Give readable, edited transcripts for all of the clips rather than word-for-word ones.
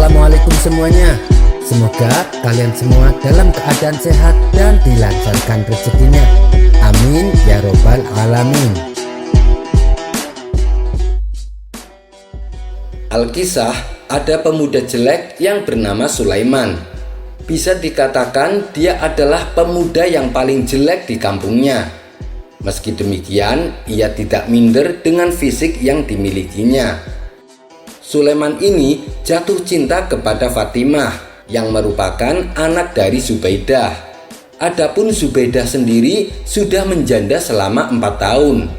Assalamualaikum semuanya. Semoga kalian semua dalam keadaan sehat dan dilancarkan rezekinya. Amin ya robbal alamin. Alkisah, ada pemuda jelek yang bernama Sulaiman. Bisa dikatakan dia adalah pemuda yang paling jelek di kampungnya. Meski demikian, ia tidak minder dengan fisik yang dimilikinya. Sulaiman ini jatuh cinta kepada Fatimah yang merupakan anak dari Zubaidah. Adapun Zubaidah sendiri sudah menjanda selama 4 tahun.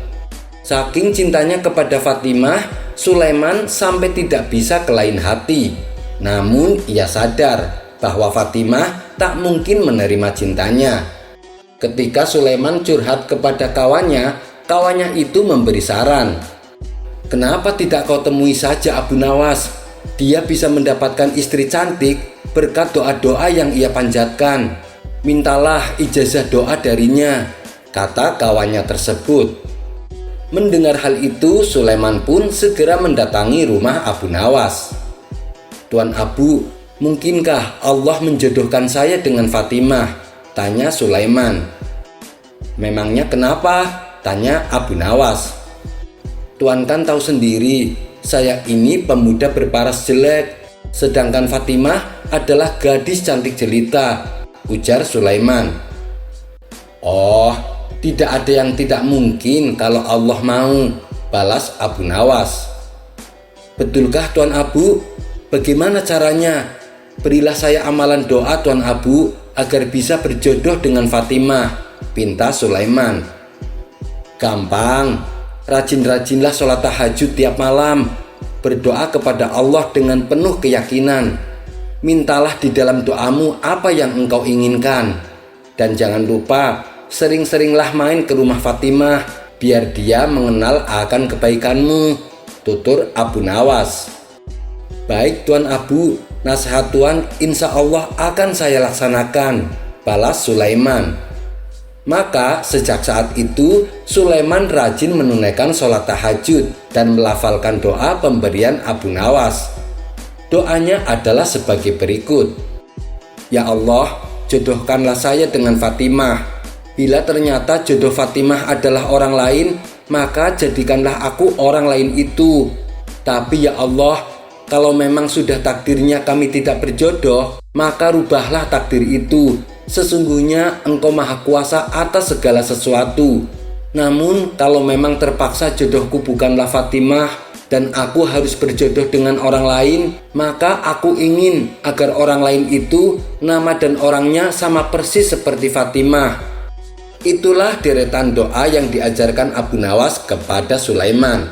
Saking cintanya kepada Fatimah, Sulaiman sampai tidak bisa ke lain hati. Namun ia sadar bahwa Fatimah tak mungkin menerima cintanya. Ketika Sulaiman curhat kepada kawannya itu memberi saran. Kenapa tidak kau temui saja Abu Nawas? Dia bisa mendapatkan istri cantik berkat doa-doa yang ia panjatkan. Mintalah ijazah doa darinya, kata kawannya tersebut. Mendengar hal itu, Sulaiman pun segera mendatangi rumah Abu Nawas. Tuan Abu, mungkinkah Allah menjodohkan saya dengan Fatimah? Tanya Sulaiman. Memangnya kenapa? Tanya Abu Nawas. Tuan kan tahu sendiri, saya ini pemuda berparas jelek, sedangkan Fatimah adalah gadis cantik jelita, ujar Sulaiman. Oh, tidak ada yang tidak mungkin kalau Allah mau, balas Abu Nawas. Betulkah Tuan Abu? Bagaimana caranya? Berilah saya amalan doa Tuan Abu agar bisa berjodoh dengan Fatimah, pinta Sulaiman. Gampang. Rajin-rajinlah sholat tahajud tiap malam. Berdoa kepada Allah dengan penuh keyakinan. Mintalah di dalam doamu apa yang engkau inginkan. Dan jangan lupa, sering-seringlah main ke rumah Fatimah, biar dia mengenal akan kebaikanmu, tutur Abu Nawas. Baik Tuan Abu, nasihat Tuan insya Allah akan saya laksanakan, balas Sulaiman. Maka sejak saat itu Sulaiman rajin menunaikan sholat tahajud dan melafalkan doa pemberian Abu Nawas. Doanya adalah sebagai berikut. Ya Allah, jodohkanlah saya dengan Fatimah. Bila ternyata jodoh Fatimah adalah orang lain, maka jadikanlah aku orang lain itu. Tapi ya Allah, kalau memang sudah takdirnya kami tidak berjodoh, maka rubahlah takdir itu. Sesungguhnya Engkau Maha Kuasa atas segala sesuatu. Namun kalau memang terpaksa jodohku bukanlah Fatimah dan aku harus berjodoh dengan orang lain, maka aku ingin agar orang lain itu nama dan orangnya sama persis seperti Fatimah. Itulah deretan doa yang diajarkan Abu Nawas kepada Sulaiman.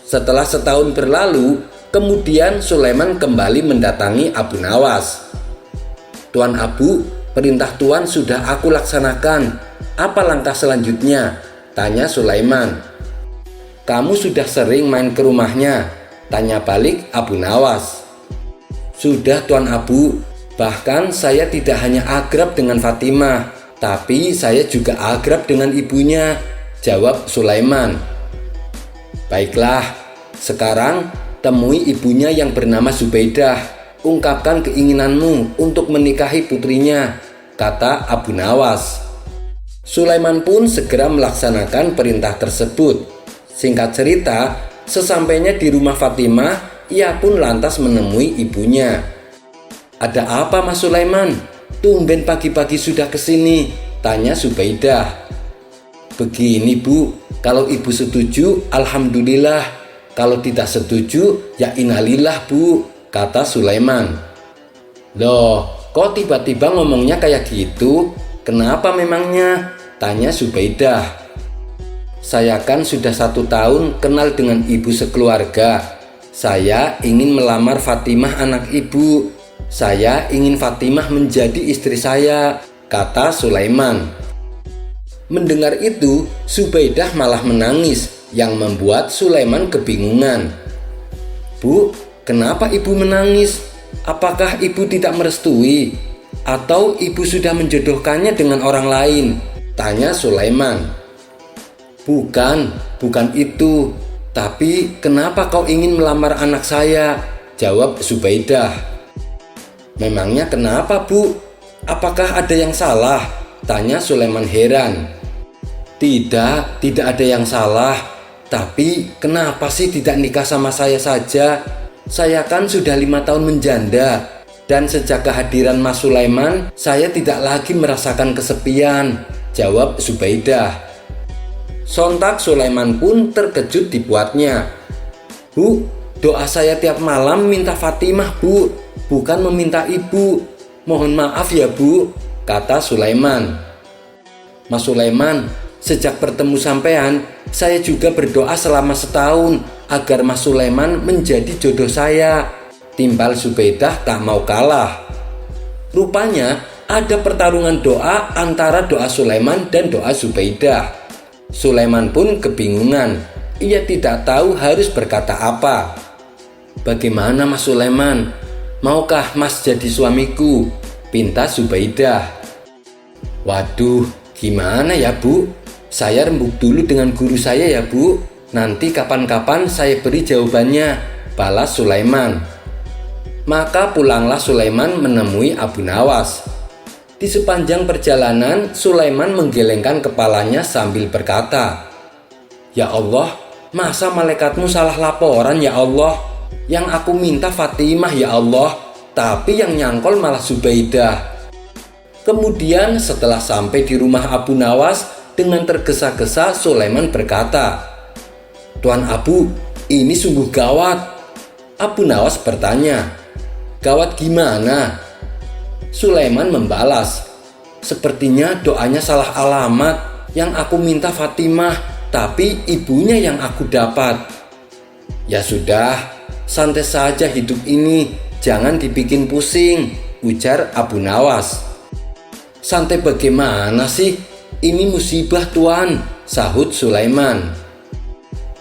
Setelah setahun berlalu, kemudian Sulaiman kembali mendatangi Abu Nawas. Tuan Abu, perintah Tuan sudah aku laksanakan. Apa langkah selanjutnya? Tanya Sulaiman. Kamu sudah sering main ke rumahnya? Tanya balik Abu Nawas. Sudah Tuan Abu. Bahkan saya tidak hanya akrab dengan Fatimah, tapi saya juga akrab dengan ibunya, jawab Sulaiman. Baiklah, sekarang temui ibunya yang bernama Zubaidah. Ungkapkan keinginanmu untuk menikahi putrinya, kata Abu Nawas. Sulaiman pun segera melaksanakan perintah tersebut. Singkat cerita, sesampainya di rumah Fatimah, ia pun lantas menemui ibunya. Ada apa Mas Sulaiman? Tumben pagi-pagi sudah kesini, tanya Zubaidah. Begini Bu, kalau ibu setuju, alhamdulillah. Kalau tidak setuju, ya innalillah Bu, kata Sulaiman. Loh, kok tiba-tiba ngomongnya kayak gitu? Kenapa memangnya? Tanya Zubaidah. Saya kan sudah 1 tahun kenal dengan ibu sekeluarga. Saya ingin melamar Fatimah anak ibu. Saya ingin Fatimah menjadi istri saya, kata Sulaiman. Mendengar itu, Zubaidah malah menangis yang membuat Sulaiman kebingungan. Bu, kenapa ibu menangis? Apakah ibu tidak merestui? Atau ibu sudah menjodohkannya dengan orang lain? Tanya Sulaiman. Bukan itu. Tapi kenapa kau ingin melamar anak saya? jawab Zubaidah. Memangnya kenapa, Bu? Apakah ada yang salah? Tanya Sulaiman heran. Tidak ada yang salah. Tapi kenapa sih tidak nikah sama saya saja? Saya kan sudah 5 tahun menjanda. Dan sejak kehadiran Mas Sulaiman, saya tidak lagi merasakan kesepian, jawab Zubaidah. Sontak Sulaiman pun terkejut dibuatnya. Bu, doa saya tiap malam minta Fatimah, Bu, bukan meminta ibu. Mohon maaf ya, Bu, kata Sulaiman. Mas Sulaiman, sejak bertemu sampean, saya juga berdoa selama setahun agar Mas Sulaiman menjadi jodoh saya. Timbal Zubaidah tak mau kalah. Rupanya ada pertarungan doa antara doa Sulaiman dan doa Zubaidah. Sulaiman pun kebingungan. Ia tidak tahu harus berkata apa. Bagaimana Mas Sulaiman? Maukah Mas jadi suamiku? Pinta Zubaidah. Waduh, gimana ya, Bu? Saya rembuk dulu dengan guru saya ya, Bu. Nanti kapan-kapan saya beri jawabannya, balas Sulaiman. Maka pulanglah Sulaiman menemui Abu Nawas. Di sepanjang perjalanan, Sulaiman menggelengkan kepalanya sambil berkata, Ya Allah, masa malaikatmu salah laporan ya Allah? Yang aku minta Fatimah ya Allah, tapi yang nyangkol malah Zubaidah. Kemudian setelah sampai di rumah Abu Nawas, dengan tergesa-gesa Sulaiman berkata, Tuan Abu, ini sungguh gawat. Abu Nawas bertanya, Gawat gimana? Sulaiman membalas, Sepertinya doanya salah alamat. Yang aku minta Fatimah, tapi ibunya yang aku dapat. Ya sudah, santai saja hidup ini, jangan dibikin pusing, ujar Abu Nawas. Santai bagaimana sih? Ini musibah Tuan, sahut Sulaiman.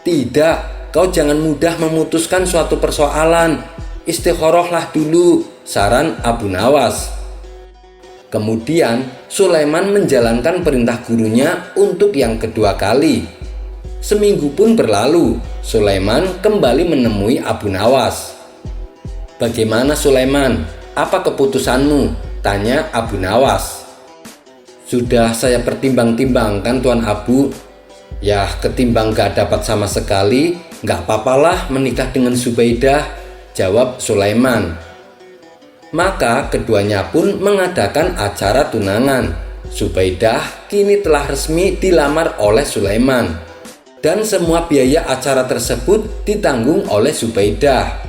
Tidak, kau jangan mudah memutuskan suatu persoalan. Istikharahlah dulu, saran Abu Nawas. Kemudian Sulaiman menjalankan perintah gurunya untuk yang kedua kali. Seminggu pun berlalu, Sulaiman kembali menemui Abu Nawas. Bagaimana Sulaiman? Apa keputusanmu? Tanya Abu Nawas. Sudah saya pertimbang-timbangkan Tuan Abu. Ya ketimbang gak dapat sama sekali, gak papalah menikah dengan Zubaidah, jawab Sulaiman. Maka keduanya pun mengadakan acara tunangan. Zubaidah kini telah resmi dilamar oleh Sulaiman. Dan semua biaya acara tersebut ditanggung oleh Zubaidah.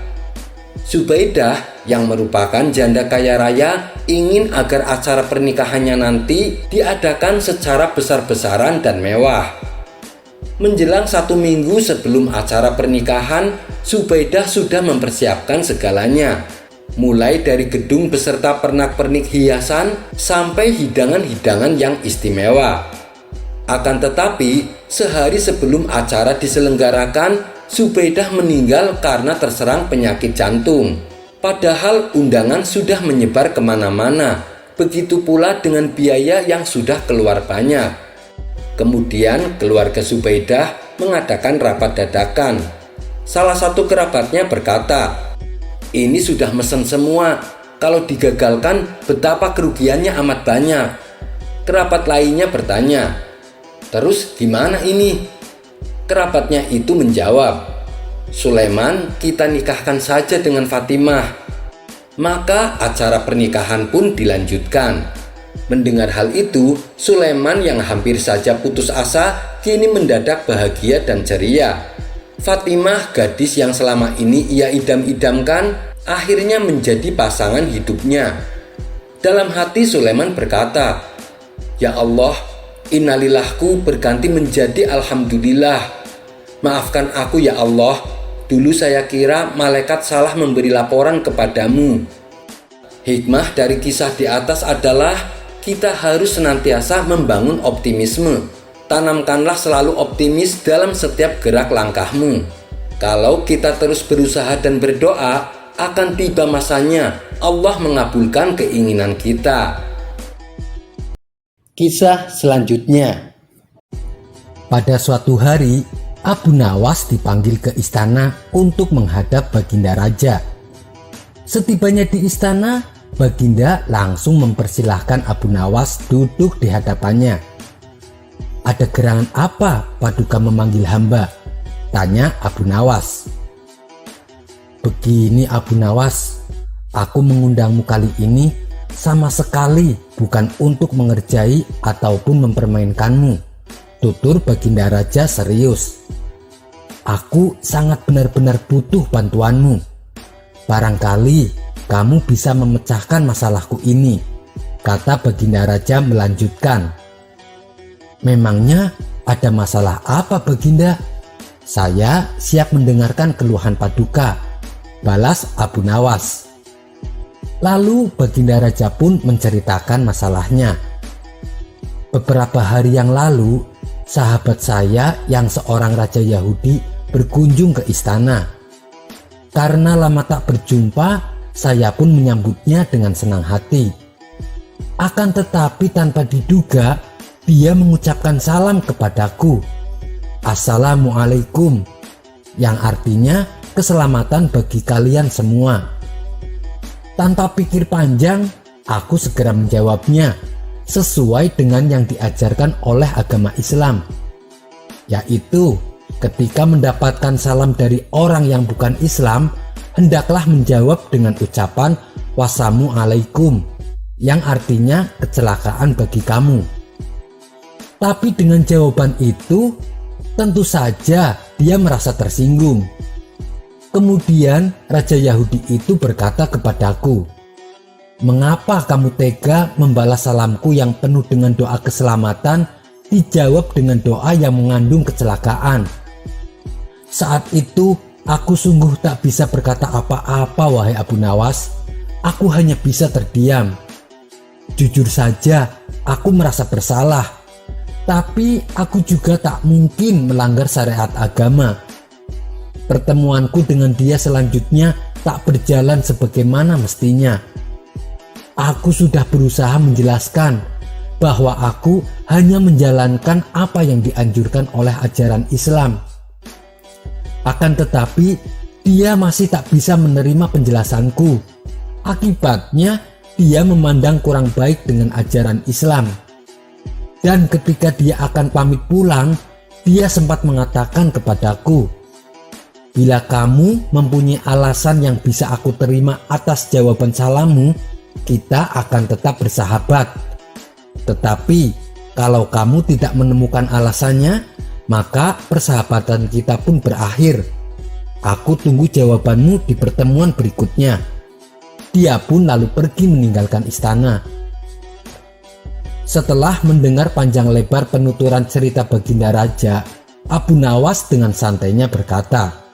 Zubaidah yang merupakan janda kaya raya ingin agar acara pernikahannya nanti diadakan secara besar-besaran dan mewah. Menjelang 1 minggu sebelum acara pernikahan, Zubaidah sudah mempersiapkan segalanya. Mulai dari gedung beserta pernak-pernik hiasan sampai hidangan-hidangan yang istimewa. Akan tetapi, sehari sebelum acara diselenggarakan, Zubaidah meninggal karena terserang penyakit jantung. Padahal undangan sudah menyebar kemana-mana. Begitu pula dengan biaya yang sudah keluar banyak. Kemudian keluarga Zubaidah mengadakan rapat dadakan. Salah satu kerabatnya berkata, ini sudah mesen semua. Kalau digagalkan betapa kerugiannya amat banyak. Kerabat lainnya bertanya, terus gimana ini? Kerabatnya itu menjawab, Sulaiman kita nikahkan saja dengan Fatimah. Maka acara pernikahan pun dilanjutkan. Mendengar hal itu, Sulaiman yang hampir saja putus asa kini mendadak bahagia dan ceria. Fatimah, gadis yang selama ini ia idam-idamkan, akhirnya menjadi pasangan hidupnya. Dalam hati Sulaiman berkata, Ya Allah, innalillahku berganti menjadi alhamdulillah. Maafkan aku ya Allah, dulu saya kira malaikat salah memberi laporan kepadamu. Hikmah dari kisah di atas adalah kita harus senantiasa membangun optimisme. Tanamkanlah selalu optimis dalam setiap gerak langkahmu. Kalau kita terus berusaha dan berdoa, akan tiba masanya Allah mengabulkan keinginan kita. Kisah selanjutnya. Pada suatu hari, Abu Nawas dipanggil ke istana untuk menghadap Baginda Raja. Setibanya di istana, Baginda langsung mempersilahkan Abu Nawas duduk di hadapannya. "Ada gerangan apa Paduka memanggil hamba?" tanya Abu Nawas. "Begini Abu Nawas, aku mengundangmu kali ini sama sekali bukan untuk mengerjai ataupun mempermainkanmu," tutur Baginda Raja serius. "Aku sangat benar-benar butuh bantuanmu. Barangkali kamu bisa memecahkan masalahku ini," kata Baginda Raja melanjutkan. "Memangnya ada masalah apa Baginda? Saya siap mendengarkan keluhan Paduka," balas Abu Nawas. Lalu Baginda Raja pun menceritakan masalahnya. "Beberapa hari yang lalu, sahabat saya yang seorang raja Yahudi berkunjung ke istana. Karena lama tak berjumpa, saya pun menyambutnya dengan senang hati. Akan tetapi tanpa diduga, dia mengucapkan salam kepadaku, 'Assalamualaikum,' yang artinya keselamatan bagi kalian semua. Tanpa pikir panjang, aku segera menjawabnya sesuai dengan yang diajarkan oleh agama Islam, yaitu ketika mendapatkan salam dari orang yang bukan Islam, hendaklah menjawab dengan ucapan wassalamualaikum, yang artinya kecelakaan bagi kamu." Tapi dengan jawaban itu, tentu saja dia merasa tersinggung. Kemudian Raja Yahudi itu berkata kepadaku, "Mengapa kamu tega membalas salamku yang penuh dengan doa keselamatan dijawab dengan doa yang mengandung kecelakaan?" Saat itu aku sungguh tak bisa berkata apa-apa wahai Abu Nawas. Aku hanya bisa terdiam. Jujur saja aku merasa bersalah, tapi aku juga tak mungkin melanggar syariat agama. Pertemuanku dengan dia selanjutnya tak berjalan sebagaimana mestinya. Aku sudah berusaha menjelaskan bahwa aku hanya menjalankan apa yang dianjurkan oleh ajaran Islam. Akan tetapi dia masih tak bisa menerima penjelasanku. Akibatnya dia memandang kurang baik dengan ajaran Islam. Dan ketika dia akan pamit pulang, dia sempat mengatakan kepadaku, "Bila kamu mempunyai alasan yang bisa aku terima atas jawaban salammu, kita akan tetap bersahabat. Tetapi kalau kamu tidak menemukan alasannya, maka persahabatan kita pun berakhir. Aku tunggu jawabanmu di pertemuan berikutnya." Dia pun lalu pergi meninggalkan istana. Setelah mendengar panjang lebar penuturan cerita Baginda Raja, Abu Nawas dengan santainya berkata,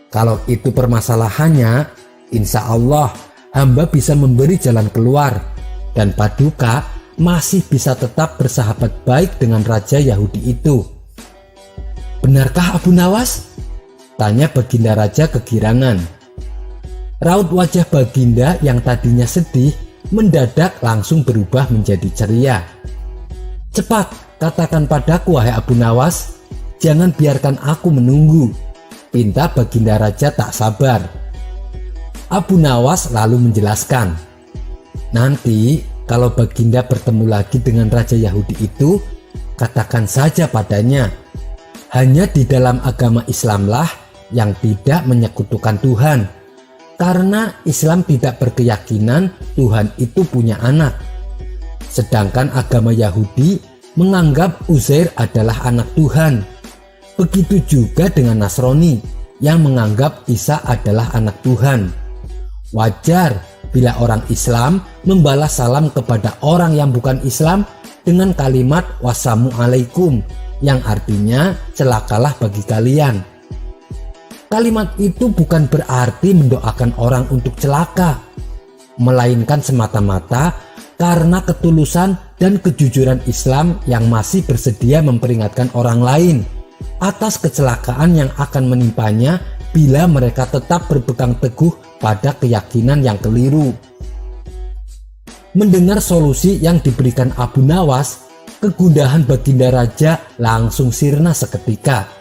"Kalau itu permasalahannya, insya Allah hamba bisa memberi jalan keluar, dan Paduka masih bisa tetap bersahabat baik dengan Raja Yahudi itu." "Benarkah Abu Nawas?" tanya Baginda Raja kegirangan. Raut wajah Baginda yang tadinya sedih mendadak langsung berubah menjadi ceria. "Cepat katakan padaku wahai Abu Nawas, jangan biarkan aku menunggu," pinta Baginda Raja tak sabar. Abu Nawas lalu menjelaskan, "Nanti kalau Baginda bertemu lagi dengan Raja Yahudi itu, katakan saja padanya, hanya di dalam agama Islamlah yang tidak menyekutukan Tuhan, karena Islam tidak berkeyakinan Tuhan itu punya anak. Sedangkan agama Yahudi menganggap Uzair adalah anak Tuhan. Begitu juga dengan Nasrani yang menganggap Isa adalah anak Tuhan. Wajar bila orang Islam membalas salam kepada orang yang bukan Islam dengan kalimat wassalamualaikum, yang artinya celakalah bagi kalian. Kalimat itu bukan berarti mendoakan orang untuk celaka, melainkan semata-mata karena ketulusan dan kejujuran Islam yang masih bersedia memperingatkan orang lain atas kecelakaan yang akan menimpanya bila mereka tetap berpegang teguh pada keyakinan yang keliru. Mendengar solusi yang diberikan Abu Nawas, kegundahan Baginda Raja langsung sirna seketika.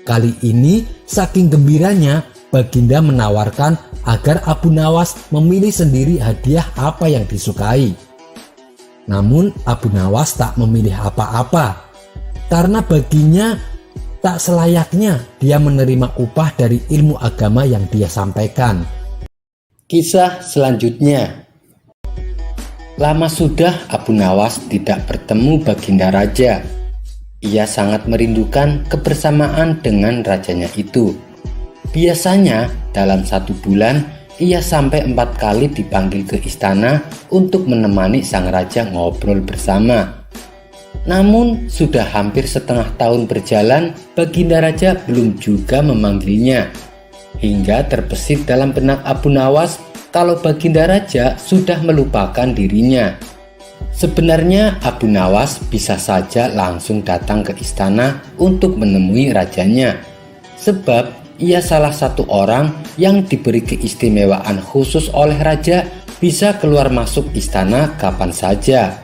Kali ini saking gembiranya, Baginda menawarkan agar Abu Nawas memilih sendiri hadiah apa yang disukai. Namun Abu Nawas tak memilih apa-apa, karena baginya tak selayaknya dia menerima upah dari ilmu agama yang dia sampaikan. Kisah selanjutnya. Lama sudah Abu Nawas tidak bertemu Baginda Raja. Ia sangat merindukan kebersamaan dengan rajanya itu. Biasanya dalam 1 bulan ia sampai 4 kali dipanggil ke istana untuk menemani sang raja ngobrol bersama. Namun sudah hampir setengah tahun berjalan, Baginda Raja belum juga memanggilnya. Hingga terbesit dalam benak Abu Nawas kalau Baginda Raja sudah melupakan dirinya. Sebenarnya Abu Nawas bisa saja langsung datang ke istana untuk menemui rajanya, sebab ia salah satu orang yang diberi keistimewaan khusus oleh raja, bisa keluar masuk istana kapan saja.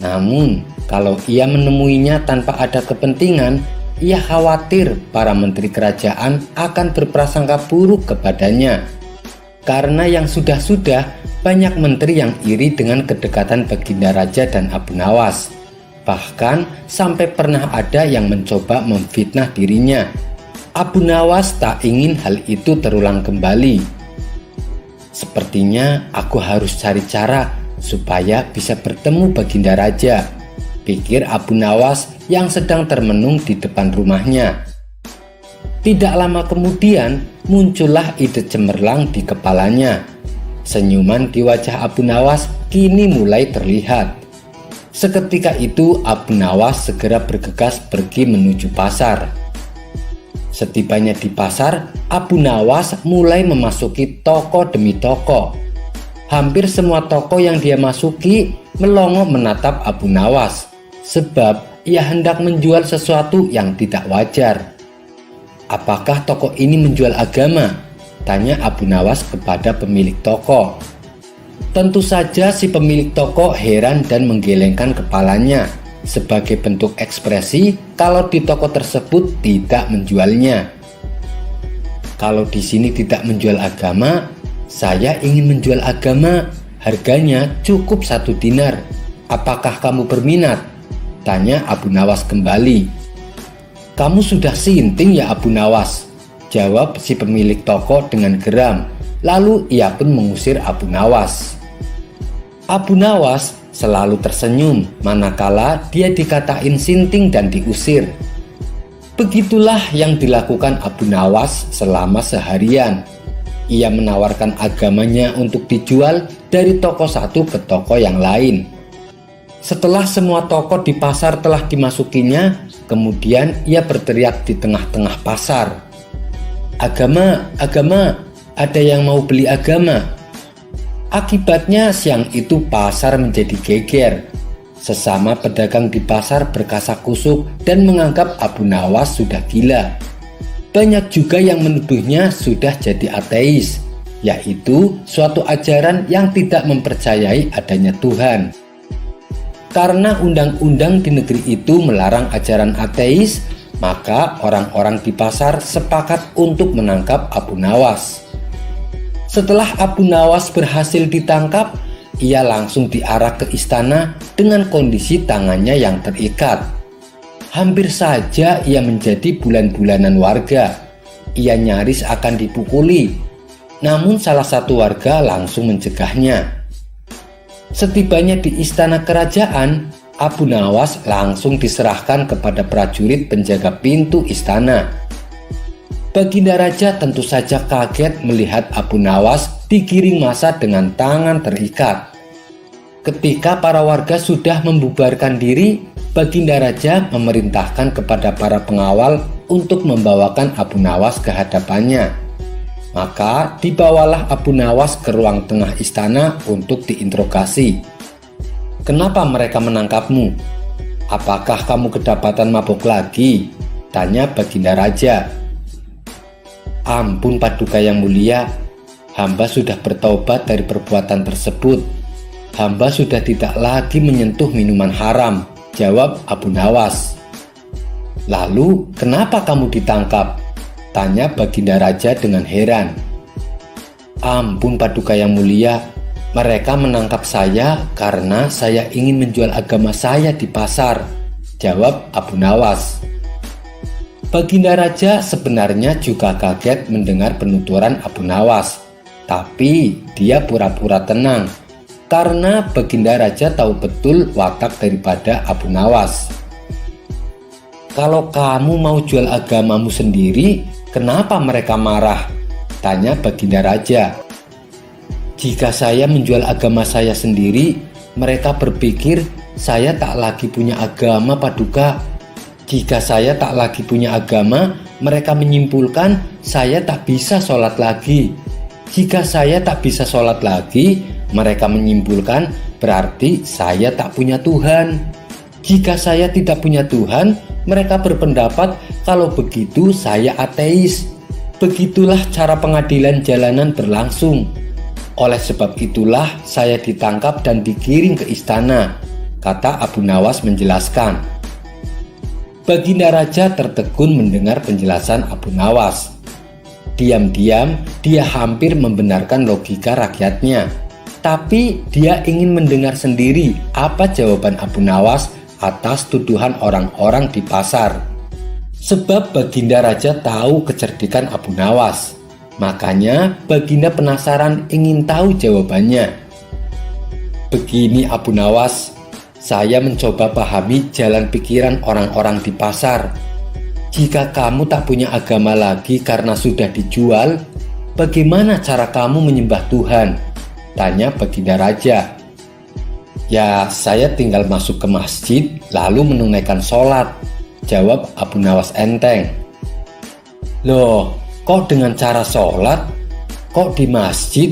Namun kalau ia menemuinya tanpa ada kepentingan, ia khawatir para menteri kerajaan akan berprasangka buruk kepadanya. Karena yang sudah-sudah banyak menteri yang iri dengan kedekatan Baginda Raja dan Abu Nawas. Bahkan sampai pernah ada yang mencoba memfitnah dirinya. Abu Nawas tak ingin hal itu terulang kembali. Sepertinya aku harus cari cara supaya bisa bertemu Baginda Raja, pikir Abu Nawas yang sedang termenung di depan rumahnya. Tidak lama kemudian muncullah ide cemerlang di kepalanya. Senyuman di wajah Abu Nawas kini mulai terlihat. Seketika itu Abu Nawas segera bergegas pergi menuju pasar. Setibanya di pasar, Abu Nawas mulai memasuki toko demi toko. Hampir semua toko yang dia masuki melongo menatap Abu Nawas, sebab ia hendak menjual sesuatu yang tidak wajar. "Apakah toko ini menjual agama?" tanya Abu Nawas kepada pemilik toko. Tentu saja si pemilik toko heran dan menggelengkan kepalanya sebagai bentuk ekspresi kalau di toko tersebut tidak menjualnya. "Kalau di sini tidak menjual agama, saya ingin menjual agama. Harganya cukup 1 dinar. Apakah kamu berminat?" tanya Abu Nawas kembali. "Kamu sudah sinting ya Abu Nawas?" jawab si pemilik toko dengan geram. Lalu ia pun mengusir Abu Nawas. Abu Nawas selalu tersenyum manakala dia dikatain sinting dan diusir. Begitulah yang dilakukan Abu Nawas selama seharian. Ia menawarkan agamanya untuk dijual dari toko satu ke toko yang lain. Setelah semua toko di pasar telah dimasukinya, kemudian ia berteriak di tengah-tengah pasar, "Agama, agama, ada yang mau beli agama?" Akibatnya siang itu pasar menjadi geger. Sesama pedagang di pasar berkasak-kusuk dan menganggap Abu Nawas sudah gila. Banyak juga yang menuduhnya sudah jadi ateis, yaitu suatu ajaran yang tidak mempercayai adanya Tuhan. Karena undang-undang di negeri itu melarang ajaran ateis, maka orang-orang di pasar sepakat untuk menangkap Abu Nawas. Setelah Abu Nawas berhasil ditangkap, ia langsung diarak ke istana dengan kondisi tangannya yang terikat. Hampir saja ia menjadi bulan-bulanan warga. Ia nyaris akan dipukuli, namun salah satu warga langsung mencegahnya. Setibanya di istana kerajaan, Abu Nawas langsung diserahkan kepada prajurit penjaga pintu istana. Baginda Raja tentu saja kaget melihat Abu Nawas digiring massa dengan tangan terikat. Ketika para warga sudah membubarkan diri, Baginda Raja memerintahkan kepada para pengawal untuk membawakan Abu Nawas ke hadapannya. Maka dibawalah Abu Nawas ke ruang tengah istana untuk diinterogasi. "Kenapa mereka menangkapmu? Apakah kamu kedapatan mabuk lagi?" tanya Baginda Raja. "Ampun Paduka yang mulia, hamba sudah bertaubat dari perbuatan tersebut. Hamba sudah tidak lagi menyentuh minuman haram," jawab Abu Nawas. "Lalu kenapa kamu ditangkap?" tanya Baginda Raja dengan heran. Ampun Paduka yang mulia, mereka menangkap saya karena saya ingin menjual agama saya di pasar, jawab Abu Nawas. Baginda Raja sebenarnya juga kaget mendengar penuturan Abu Nawas, tapi dia pura-pura tenang karena Baginda Raja tahu betul watak daripada Abu Nawas. Kalau kamu mau jual agamamu sendiri, kenapa mereka marah? Tanya Baginda Raja. Jika saya menjual agama saya sendiri, mereka berpikir saya tak lagi punya agama, Paduka. Jika saya tak lagi punya agama, mereka menyimpulkan saya tak bisa sholat lagi. Jika saya tak bisa sholat lagi, mereka menyimpulkan berarti saya tak punya Tuhan. Jika saya tidak punya Tuhan, mereka berpendapat kalau begitu saya ateis. Begitulah cara pengadilan jalanan berlangsung. Oleh sebab itulah saya ditangkap dan digiring ke istana, kata Abu Nawas menjelaskan. Baginda Raja tertegun mendengar penjelasan Abu Nawas. Diam-diam dia hampir membenarkan logika rakyatnya, tapi dia ingin mendengar sendiri apa jawaban Abu Nawas atas tuduhan orang-orang di pasar. Sebab Baginda Raja tahu kecerdikan Abu Nawas, makanya Baginda penasaran ingin tahu jawabannya. Begini Abu Nawas, saya mencoba pahami jalan pikiran orang-orang di pasar. Jika kamu tak punya agama lagi karena sudah dijual, bagaimana cara kamu menyembah Tuhan? Tanya Baginda Raja. Ya, saya tinggal masuk ke masjid lalu menunaikan sholat, jawab Abu Nawas enteng. Loh, kok dengan cara sholat? Kok di masjid?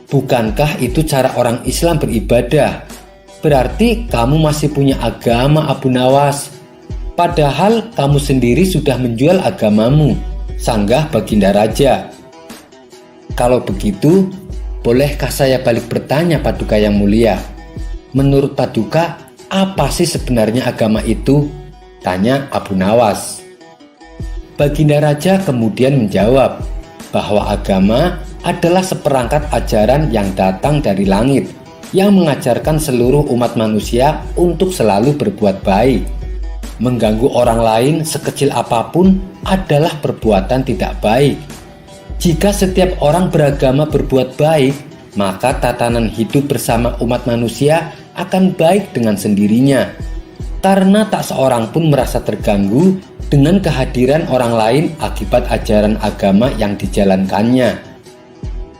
Bukankah itu cara orang Islam beribadah? Berarti kamu masih punya agama, Abu Nawas. Padahal kamu sendiri sudah menjual agamamu, sanggah Baginda Raja. Kalau begitu, bolehkah saya balik bertanya Paduka yang mulia? Menurut Paduka, apa sih sebenarnya agama itu? Tanya Abu Nawas. Baginda Raja kemudian menjawab bahwa agama adalah seperangkat ajaran yang datang dari langit, yang mengajarkan seluruh umat manusia untuk selalu berbuat baik. Mengganggu orang lain sekecil apapun adalah perbuatan tidak baik. Jika setiap orang beragama berbuat baik, maka tatanan hidup bersama umat manusia akan baik dengan sendirinya. Karena tak seorang pun merasa terganggu dengan kehadiran orang lain akibat ajaran agama yang dijalankannya.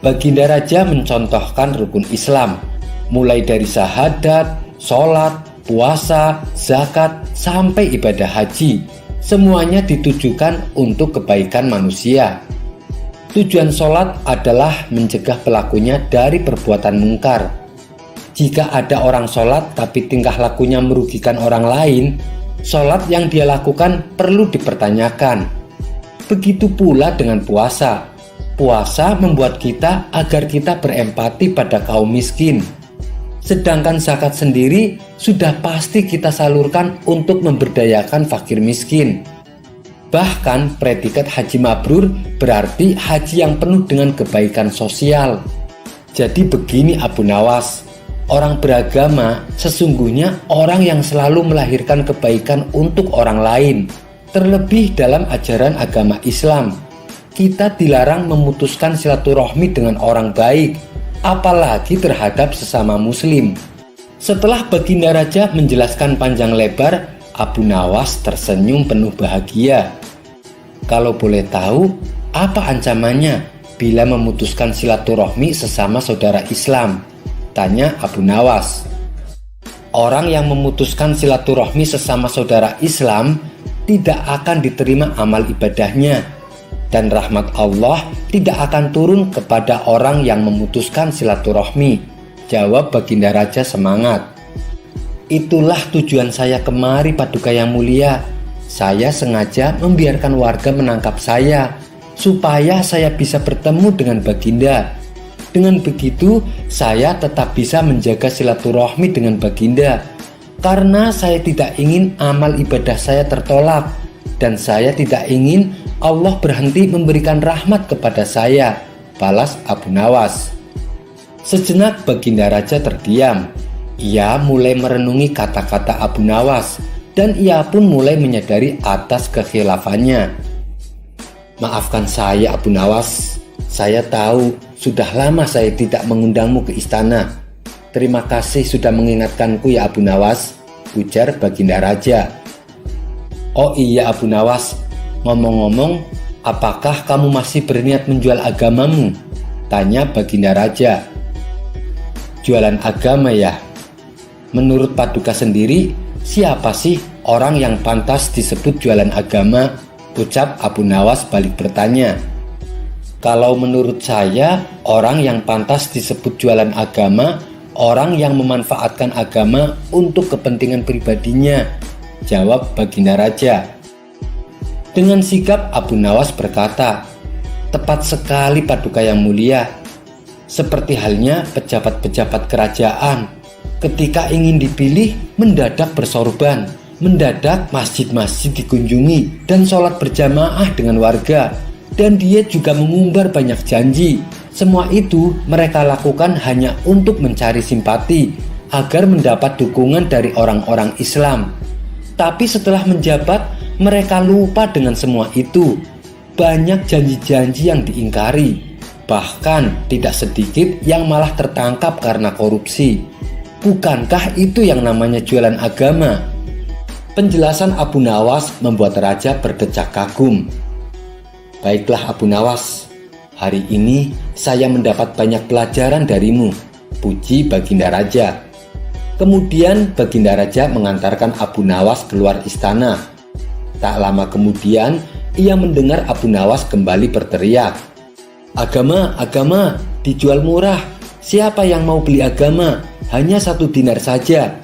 Baginda Raja mencontohkan rukun Islam, mulai dari syahadat, sholat, puasa, zakat, sampai ibadah haji. Semuanya ditujukan untuk kebaikan manusia. Tujuan sholat adalah mencegah pelakunya dari perbuatan mungkar. Jika ada orang sholat tapi tingkah lakunya merugikan orang lain, sholat yang dia lakukan perlu dipertanyakan. Begitu pula dengan puasa. Puasa membuat kita agar kita berempati pada kaum miskin. Sedangkan zakat sendiri sudah pasti kita salurkan untuk memberdayakan fakir miskin. Bahkan predikat haji mabrur berarti haji yang penuh dengan kebaikan sosial. Jadi begini Abu Nawas, orang beragama sesungguhnya orang yang selalu melahirkan kebaikan untuk orang lain. Terlebih dalam ajaran agama Islam, kita dilarang memutuskan silaturahmi dengan orang baik, apalagi terhadap sesama muslim. Setelah Baginda Raja menjelaskan panjang lebar, Abu Nawas tersenyum penuh bahagia. Kalau boleh tahu, apa ancamannya bila memutuskan silaturahmi sesama saudara Islam? Tanya Abu Nawas. Orang yang memutuskan silaturahmi sesama saudara Islam tidak akan diterima amal ibadahnya, dan rahmat Allah tidak akan turun kepada orang yang memutuskan silaturahmi, jawab Baginda Raja semangat. Itulah tujuan saya kemari Paduka yang mulia. Saya sengaja membiarkan warga menangkap saya, supaya saya bisa bertemu dengan Baginda. Dengan begitu, saya tetap bisa menjaga silaturahmi dengan Baginda. Karena saya tidak ingin amal ibadah saya tertolak, dan saya tidak ingin Allah berhenti memberikan rahmat kepada saya. balas Abu Nawas. Sejenak Baginda Raja terdiam. Ia mulai merenungi kata-kata Abu Nawas dan ia pun mulai menyadari atas kekhilafannya. Maafkan saya Abu Nawas, saya tahu sudah lama saya tidak mengundangmu ke istana. Terima kasih sudah mengingatkanku ya Abu Nawas, ujar Baginda Raja. Oh iya Abu Nawas, ngomong-ngomong, apakah kamu masih berniat menjual agamamu? Tanya Baginda Raja. Jualan agama ya? Menurut Paduka sendiri, siapa sih orang yang pantas disebut jualan agama? Ucap Abu Nawas balik bertanya. Kalau menurut saya, orang yang pantas disebut jualan agama, orang yang memanfaatkan agama untuk kepentingan pribadinya, jawab Baginda Raja. Dengan sigap Abu Nawas berkata, tepat sekali Paduka yang mulia. Seperti halnya pejabat-pejabat kerajaan, ketika ingin dipilih mendadak bersorban, mendadak masjid-masjid dikunjungi dan sholat berjamaah dengan warga, dan dia juga mengumbar banyak janji. Semua itu mereka lakukan hanya untuk mencari simpati agar mendapat dukungan dari orang-orang Islam. Tapi setelah menjabat, mereka lupa dengan semua itu. Banyak janji-janji yang diingkari, bahkan tidak sedikit yang malah tertangkap karena korupsi. Bukankah itu yang namanya jualan agama? Penjelasan Abu Nawas membuat Raja berdecak kagum. Baiklah Abu Nawas, hari ini saya mendapat banyak pelajaran darimu, puji Baginda Raja. Kemudian Baginda Raja mengantarkan Abu Nawas keluar istana. Tak lama kemudian ia mendengar Abu Nawas kembali berteriak, agama, agama, dijual murah. Siapa yang mau beli agama? Hanya 1 dinar saja.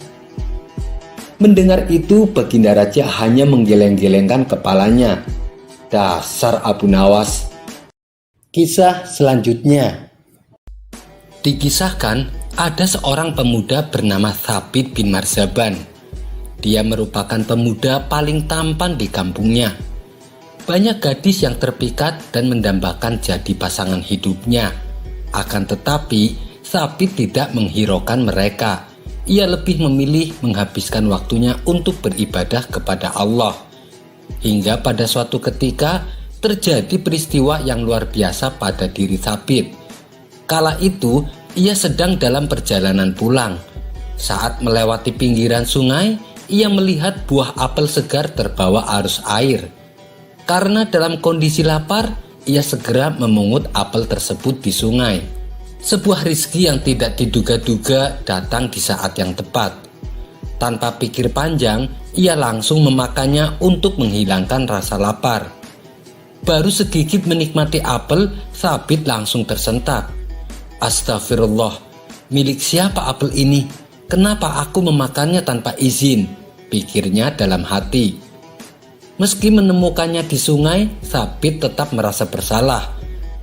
Mendengar itu Baginda Raja hanya menggeleng-gelengkan kepalanya. Dasar Abu Nawas. Kisah selanjutnya. Dikisahkan ada seorang pemuda bernama Thabit bin Marzaban. Dia merupakan pemuda paling tampan di kampungnya. Banyak gadis yang terpikat dan mendambakan jadi pasangan hidupnya. Akan tetapi, Thabit tidak menghiraukan mereka. Ia lebih memilih menghabiskan waktunya untuk beribadah kepada Allah. Hingga pada suatu ketika, terjadi peristiwa yang luar biasa pada diri Thabit. Kala itu, ia sedang dalam perjalanan pulang. Saat melewati pinggiran sungai, ia melihat buah apel segar terbawa arus air. Karena dalam kondisi lapar, ia segera memungut apel tersebut di sungai. Sebuah rizki yang tidak diduga-duga datang di saat yang tepat. Tanpa pikir panjang, ia langsung memakannya untuk menghilangkan rasa lapar. Baru segigit menikmati apel, Thabit langsung tersentak. Astagfirullah, milik siapa apel ini? Kenapa aku memakannya tanpa izin? Pikirnya dalam hati. Meski menemukannya di sungai, Thabit tetap merasa bersalah.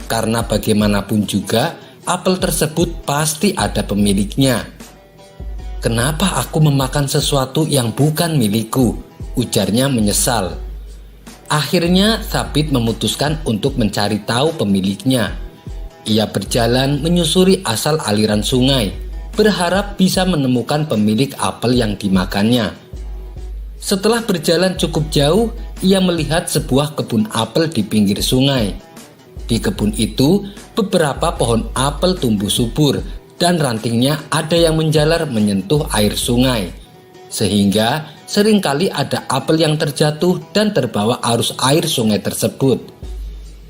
Karena bagaimanapun juga, apel tersebut pasti ada pemiliknya. Kenapa aku memakan sesuatu yang bukan milikku? Ujarnya menyesal. Akhirnya Thabit memutuskan untuk mencari tahu pemiliknya. Ia berjalan menyusuri asal aliran sungai, berharap bisa menemukan pemilik apel yang dimakannya. Setelah berjalan cukup jauh, ia melihat sebuah kebun apel di pinggir sungai. Di kebun itu, beberapa pohon apel tumbuh subur dan rantingnya ada yang menjalar menyentuh air sungai. Sehingga seringkali ada apel yang terjatuh dan terbawa arus air sungai tersebut.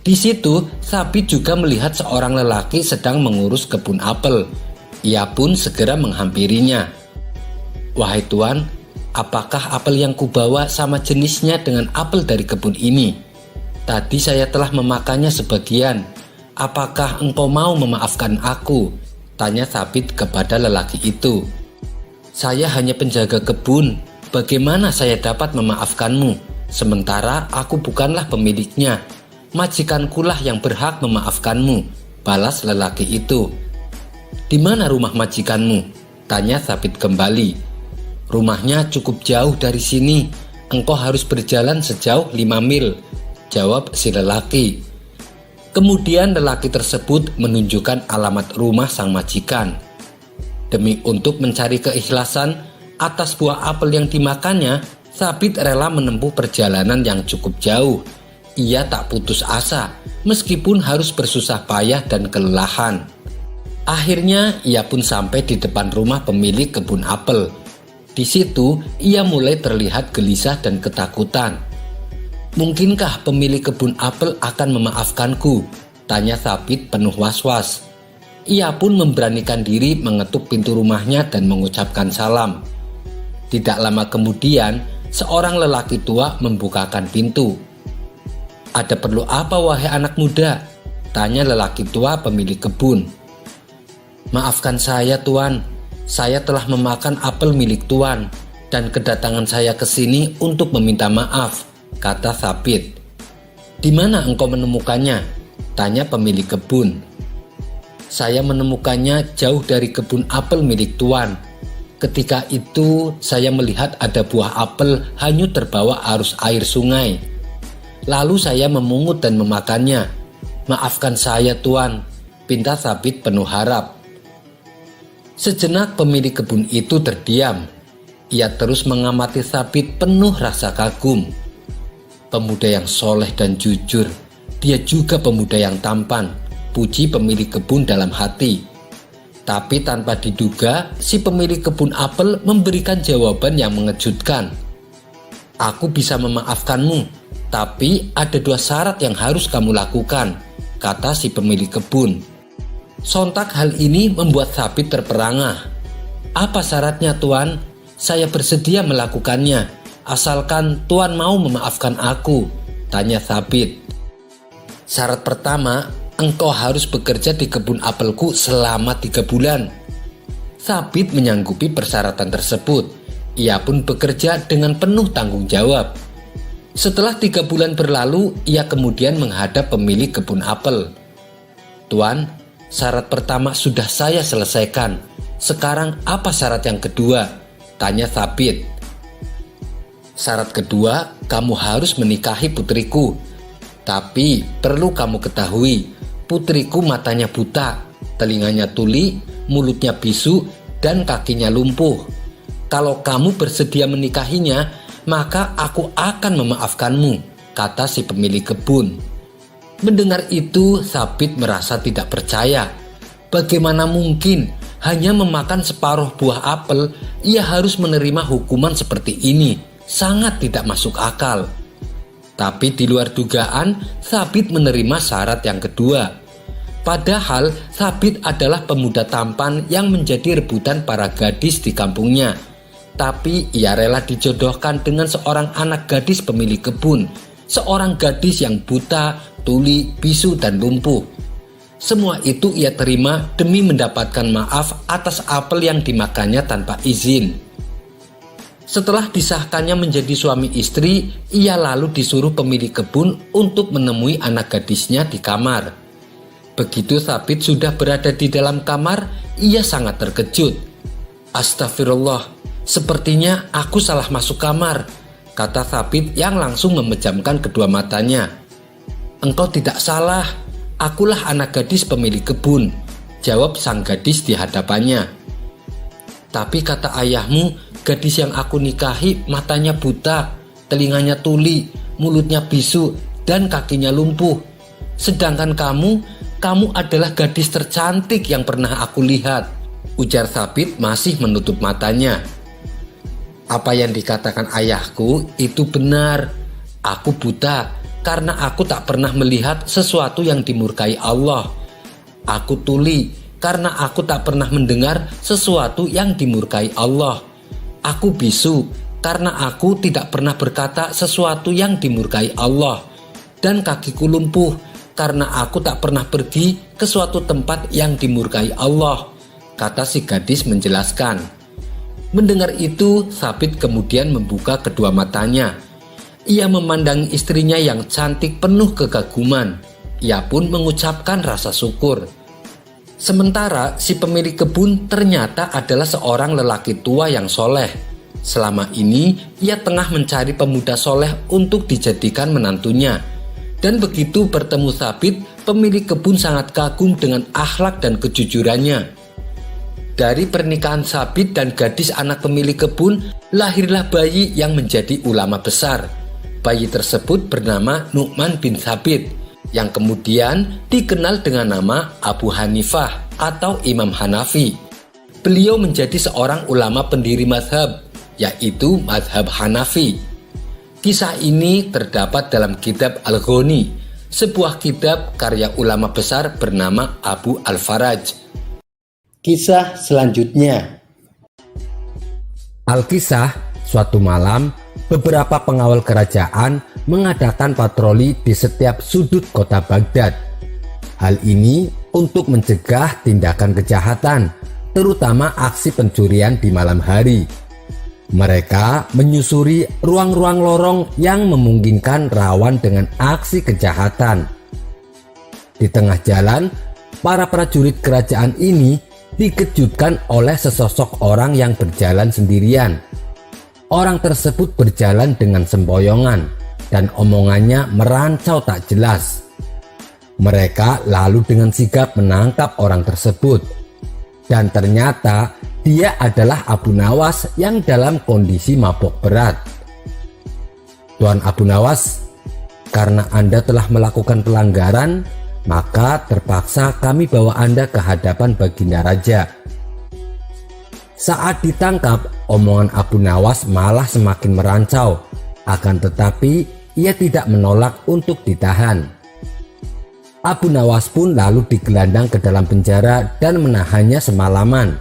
Di situ, Thabit juga melihat seorang lelaki sedang mengurus kebun apel. Ia pun segera menghampirinya. Wahai Tuan, apakah apel yang kubawa sama jenisnya dengan apel dari kebun ini? Tadi saya telah memakannya sebagian. Apakah engkau mau memaafkan aku? Tanya Thabit kepada lelaki itu. Saya hanya penjaga kebun. Bagaimana saya dapat memaafkanmu? Sementara aku bukanlah pemiliknya. Majikankulah yang berhak memaafkanmu, balas lelaki itu. Di mana rumah majikanmu? Tanya Thabit kembali. Rumahnya cukup jauh dari sini. Engkau harus berjalan sejauh 5 mil, jawab si lelaki. Kemudian lelaki tersebut menunjukkan alamat rumah sang majikan. Demi untuk mencari keikhlasan atas buah apel yang dimakannya, Thabit rela menempuh perjalanan yang cukup jauh. Ia tak putus asa meskipun harus bersusah payah dan kelelahan. Akhirnya ia pun sampai di depan rumah pemilik kebun apel. Di situ ia mulai terlihat gelisah dan ketakutan. "Mungkinkah pemilik kebun apel akan memaafkanku?" tanya Thabit penuh was-was. Ia pun memberanikan diri mengetuk pintu rumahnya dan mengucapkan salam. Tidak lama kemudian, seorang lelaki tua membukakan pintu. "Ada perlu apa wahai anak muda?" tanya lelaki tua pemilik kebun. "Maafkan saya Tuan, saya telah memakan apel milik Tuan dan kedatangan saya ke sini untuk meminta maaf," kata Thabit. "Di mana engkau menemukannya?" tanya pemilik kebun. "Saya menemukannya jauh dari kebun apel milik Tuan. Ketika itu saya melihat ada buah apel hanyut terbawa arus air sungai. Lalu saya memungut dan memakannya. Maafkan saya Tuan," pinta Thabit penuh harap. Sejenak pemilik kebun itu terdiam. Ia terus mengamati Thabit penuh rasa kagum. Pemuda yang soleh dan jujur, dia juga pemuda yang tampan, puji pemilik kebun dalam hati. Tapi tanpa diduga, si pemilik kebun apel memberikan jawaban yang mengejutkan. "Aku bisa memaafkanmu, tapi ada 2 syarat yang harus kamu lakukan," kata si pemilik kebun. Sontak hal ini membuat Thabit terperangah. "Apa syaratnya Tuan? Saya bersedia melakukannya, asalkan Tuan mau memaafkan aku," tanya Thabit. "Syarat pertama, engkau harus bekerja di kebun apelku selama 3 bulan. Thabit menyanggupi persyaratan tersebut. Ia pun bekerja dengan penuh tanggung jawab. Setelah 3 bulan berlalu, ia kemudian menghadap pemilik kebun apel. "Tuan, syarat pertama sudah saya selesaikan. Sekarang apa syarat yang kedua?" tanya Thabit. "Syarat kedua, kamu harus menikahi putriku. Tapi perlu kamu ketahui, putriku matanya buta, telinganya tuli, mulutnya bisu, dan kakinya lumpuh. Kalau kamu bersedia menikahinya, maka aku akan memaafkanmu," kata si pemilik kebun. Mendengar itu, Thabit merasa tidak percaya. Bagaimana mungkin hanya memakan separuh buah apel, ia harus menerima hukuman seperti ini? Sangat tidak masuk akal. Tapi di luar dugaan, Thabit menerima syarat yang kedua. Padahal Thabit adalah pemuda tampan yang menjadi rebutan para gadis di kampungnya. Tapi ia rela dijodohkan dengan seorang anak gadis pemilik kebun, seorang gadis yang buta, tuli, bisu, dan lumpuh. Semua itu ia terima demi mendapatkan maaf atas apel yang dimakannya tanpa izin. Setelah disahkannya menjadi suami istri, ia lalu disuruh pemilik kebun untuk menemui anak gadisnya di kamar. Begitu Thabit sudah berada di dalam kamar, ia sangat terkejut. "Astagfirullah, sepertinya aku salah masuk kamar," kata Thabit yang langsung memejamkan kedua matanya. "Engkau tidak salah, akulah anak gadis pemilik kebun," jawab sang gadis di hadapannya. "Tapi kata ayahmu, gadis yang aku nikahi matanya buta, telinganya tuli, mulutnya bisu, dan kakinya lumpuh. Sedangkan kamu adalah gadis tercantik yang pernah aku lihat," ujar Thabit masih menutup matanya. "Apa yang dikatakan ayahku itu benar. Aku buta karena aku tak pernah melihat sesuatu yang dimurkai Allah. Aku tuli karena aku tak pernah mendengar sesuatu yang dimurkai Allah. Aku bisu karena aku tidak pernah berkata sesuatu yang dimurkai Allah. Dan kakiku lumpuh karena aku tak pernah pergi ke suatu tempat yang dimurkai Allah," kata si gadis menjelaskan. Mendengar itu, Thabit kemudian membuka kedua matanya. Ia memandangi istrinya yang cantik penuh kekaguman. Ia pun mengucapkan rasa syukur. Sementara si pemilik kebun ternyata adalah seorang lelaki tua yang soleh. Selama ini ia tengah mencari pemuda soleh untuk dijadikan menantunya. Dan begitu bertemu Thabit, pemilik kebun sangat kagum dengan akhlak dan kejujurannya. Dari pernikahan Sabit dan gadis anak pemilik kebun, lahirlah bayi yang menjadi ulama besar. Bayi tersebut bernama Nu'man bin Sabit, yang kemudian dikenal dengan nama Abu Hanifah atau Imam Hanafi. Beliau menjadi seorang ulama pendiri mazhab, yaitu mazhab Hanafi. Kisah ini terdapat dalam kitab Al-Ghani, sebuah kitab karya ulama besar bernama Abu Al-Faraj. Kisah selanjutnya. Alkisah, suatu malam, beberapa pengawal kerajaan mengadakan patroli di setiap sudut kota Baghdad. Hal ini untuk mencegah tindakan kejahatan, terutama aksi pencurian di malam hari. Mereka menyusuri ruang-ruang lorong yang memungkinkan rawan dengan aksi kejahatan. Di tengah jalan, para prajurit kerajaan ini dikejutkan oleh sesosok orang yang berjalan sendirian. Orang tersebut berjalan dengan sempoyongan dan omongannya merancau tak jelas. Mereka lalu dengan sigap menangkap orang tersebut, dan ternyata dia adalah Abu Nawas yang dalam kondisi mabuk berat. Tuan Abu Nawas, karena Anda telah melakukan pelanggaran, maka terpaksa kami bawa Anda ke hadapan Baginda Raja. Saat ditangkap, omongan Abu Nawas malah semakin merancau, akan tetapi ia tidak menolak untuk ditahan. Abu Nawas pun lalu digelandang ke dalam penjara dan menahannya semalaman.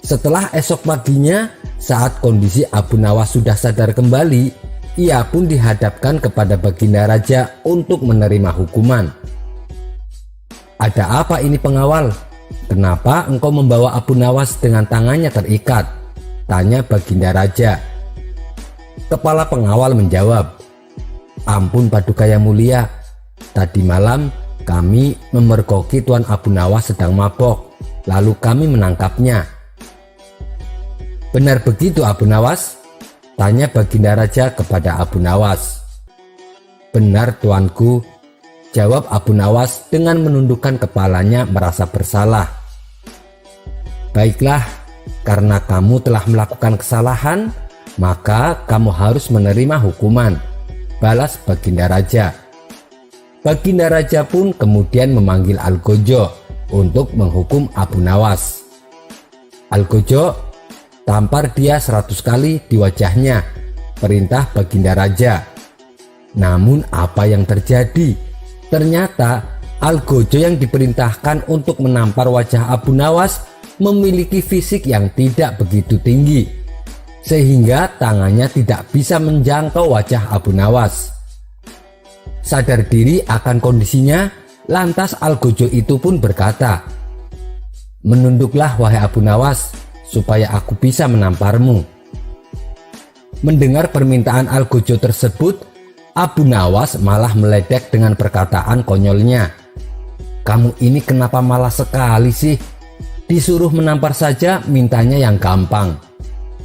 Setelah esok paginya, saat kondisi Abu Nawas sudah sadar kembali, ia pun dihadapkan kepada Baginda Raja untuk menerima hukuman. "Ada apa ini pengawal? Kenapa engkau membawa Abu Nawas dengan tangannya terikat?" tanya Baginda Raja. Kepala pengawal menjawab, "Ampun Paduka yang mulia, tadi malam kami memergoki Tuan Abu Nawas sedang mabok, lalu kami menangkapnya." "Benar begitu Abu Nawas?" tanya Baginda Raja kepada Abu Nawas. "Benar tuanku," jawab Abu Nawas dengan menundukkan kepalanya merasa bersalah. "Baiklah, karena kamu telah melakukan kesalahan, maka kamu harus menerima hukuman," balas Baginda Raja. Baginda Raja pun kemudian memanggil Algojo untuk menghukum Abu Nawas. "Algojo, tampar dia 100 kali di wajahnya," perintah Baginda Raja. Namun apa yang terjadi? Ternyata Algojo yang diperintahkan untuk menampar wajah Abu Nawas memiliki fisik yang tidak begitu tinggi, sehingga tangannya tidak bisa menjangkau wajah Abu Nawas. Sadar diri akan kondisinya, lantas Algojo itu pun berkata, "Menunduklah wahai Abu Nawas, supaya aku bisa menamparmu." Mendengar permintaan Algojo tersebut, Abu Nawas malah meledek dengan perkataan konyolnya, "Kamu ini kenapa malas sekali sih? Disuruh menampar saja mintanya yang gampang.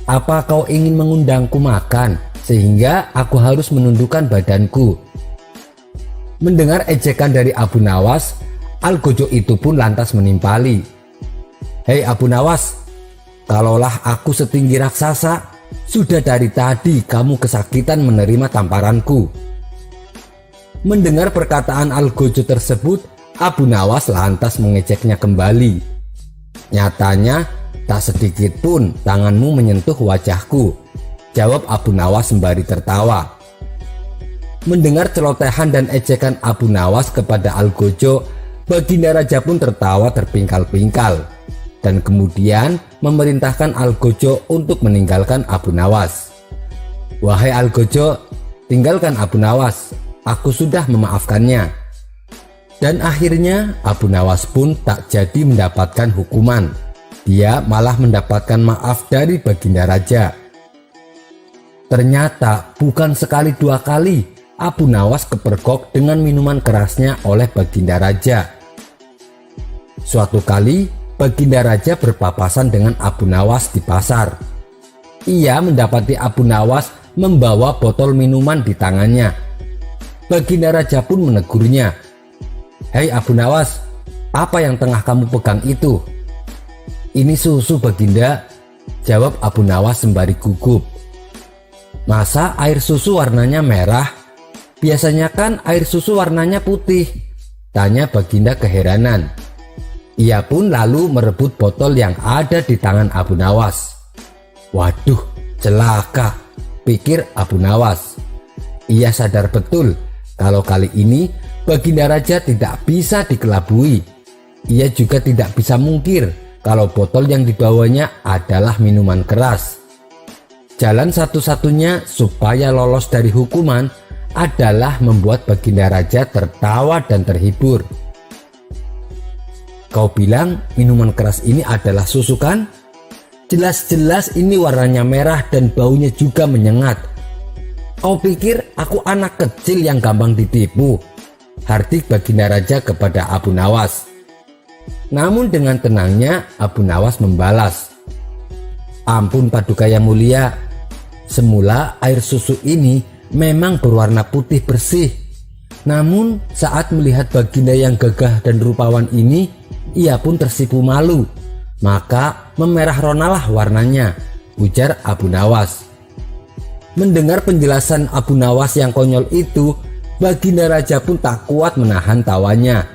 Apa kau ingin mengundangku makan sehingga aku harus menundukkan badanku?" Mendengar ejekan dari Abu Nawas, Algojo itu pun lantas menimpali, "Hei Abu Nawas, kalaulah aku setinggi raksasa, sudah dari tadi kamu kesakitan menerima tamparanku." Mendengar perkataan Algojo tersebut, Abu Nawas lantas mengejeknya kembali. "Nyatanya tak sedikit pun tanganmu menyentuh wajahku," jawab Abu Nawas sembari tertawa. Mendengar celotehan dan ejekan Abu Nawas kepada Algojo, Baginda Raja pun tertawa terpingkal-pingkal dan kemudian memerintahkan Algojo untuk meninggalkan Abu Nawas. "Wahai Algojo, tinggalkan Abu Nawas, aku sudah memaafkannya." Dan akhirnya Abu Nawas pun tak jadi mendapatkan hukuman. Dia malah mendapatkan maaf dari Baginda Raja. Ternyata bukan sekali dua kali Abu Nawas kepergok dengan minuman kerasnya oleh Baginda Raja. Suatu kali Baginda Raja berpapasan dengan Abu Nawas di pasar. Ia mendapati Abu Nawas membawa botol minuman di tangannya. Baginda Raja pun menegurnya, "Hei Abu Nawas, apa yang tengah kamu pegang itu?" "Ini susu Baginda," jawab Abu Nawas sembari gugup. "Masa air susu warnanya merah? Biasanya kan air susu warnanya putih," tanya Baginda keheranan. Ia pun lalu merebut botol yang ada di tangan Abu Nawas. "Waduh, celaka," pikir Abu Nawas. Ia sadar betul kalau kali ini Baginda Raja tidak bisa dikelabui. Ia juga tidak bisa mungkir kalau botol yang dibawanya adalah minuman keras. Jalan satu-satunya supaya lolos dari hukuman adalah membuat Baginda Raja tertawa dan terhibur. "Kau bilang minuman keras ini adalah susu kan? Jelas-jelas ini warnanya merah dan baunya juga menyengat. Kau pikir aku anak kecil yang gampang ditipu?" hardik Baginda Raja kepada Abu Nawas. Namun dengan tenangnya Abu Nawas membalas, "Ampun Paduka yang mulia, semula air susu ini memang berwarna putih bersih. Namun saat melihat Baginda yang gagah dan rupawan ini, ia pun tersipu malu. Maka memerah ronalah warnanya," ujar Abu Nawas. Mendengar penjelasan Abu Nawas yang konyol itu, Baginda Raja pun tak kuat menahan tawanya.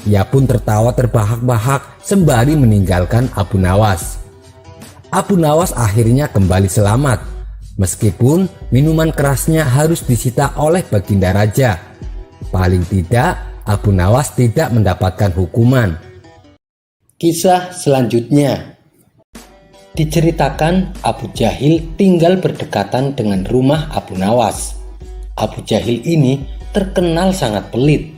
Ia pun tertawa terbahak-bahak sembari meninggalkan Abu Nawas. Abu Nawas akhirnya kembali selamat, meskipun minuman kerasnya harus disita oleh Baginda Raja. Paling tidak Abu Nawas tidak mendapatkan hukuman. Kisah selanjutnya diceritakan Abu Jahil tinggal berdekatan dengan rumah Abu Nawas. Abu Jahil ini terkenal sangat pelit.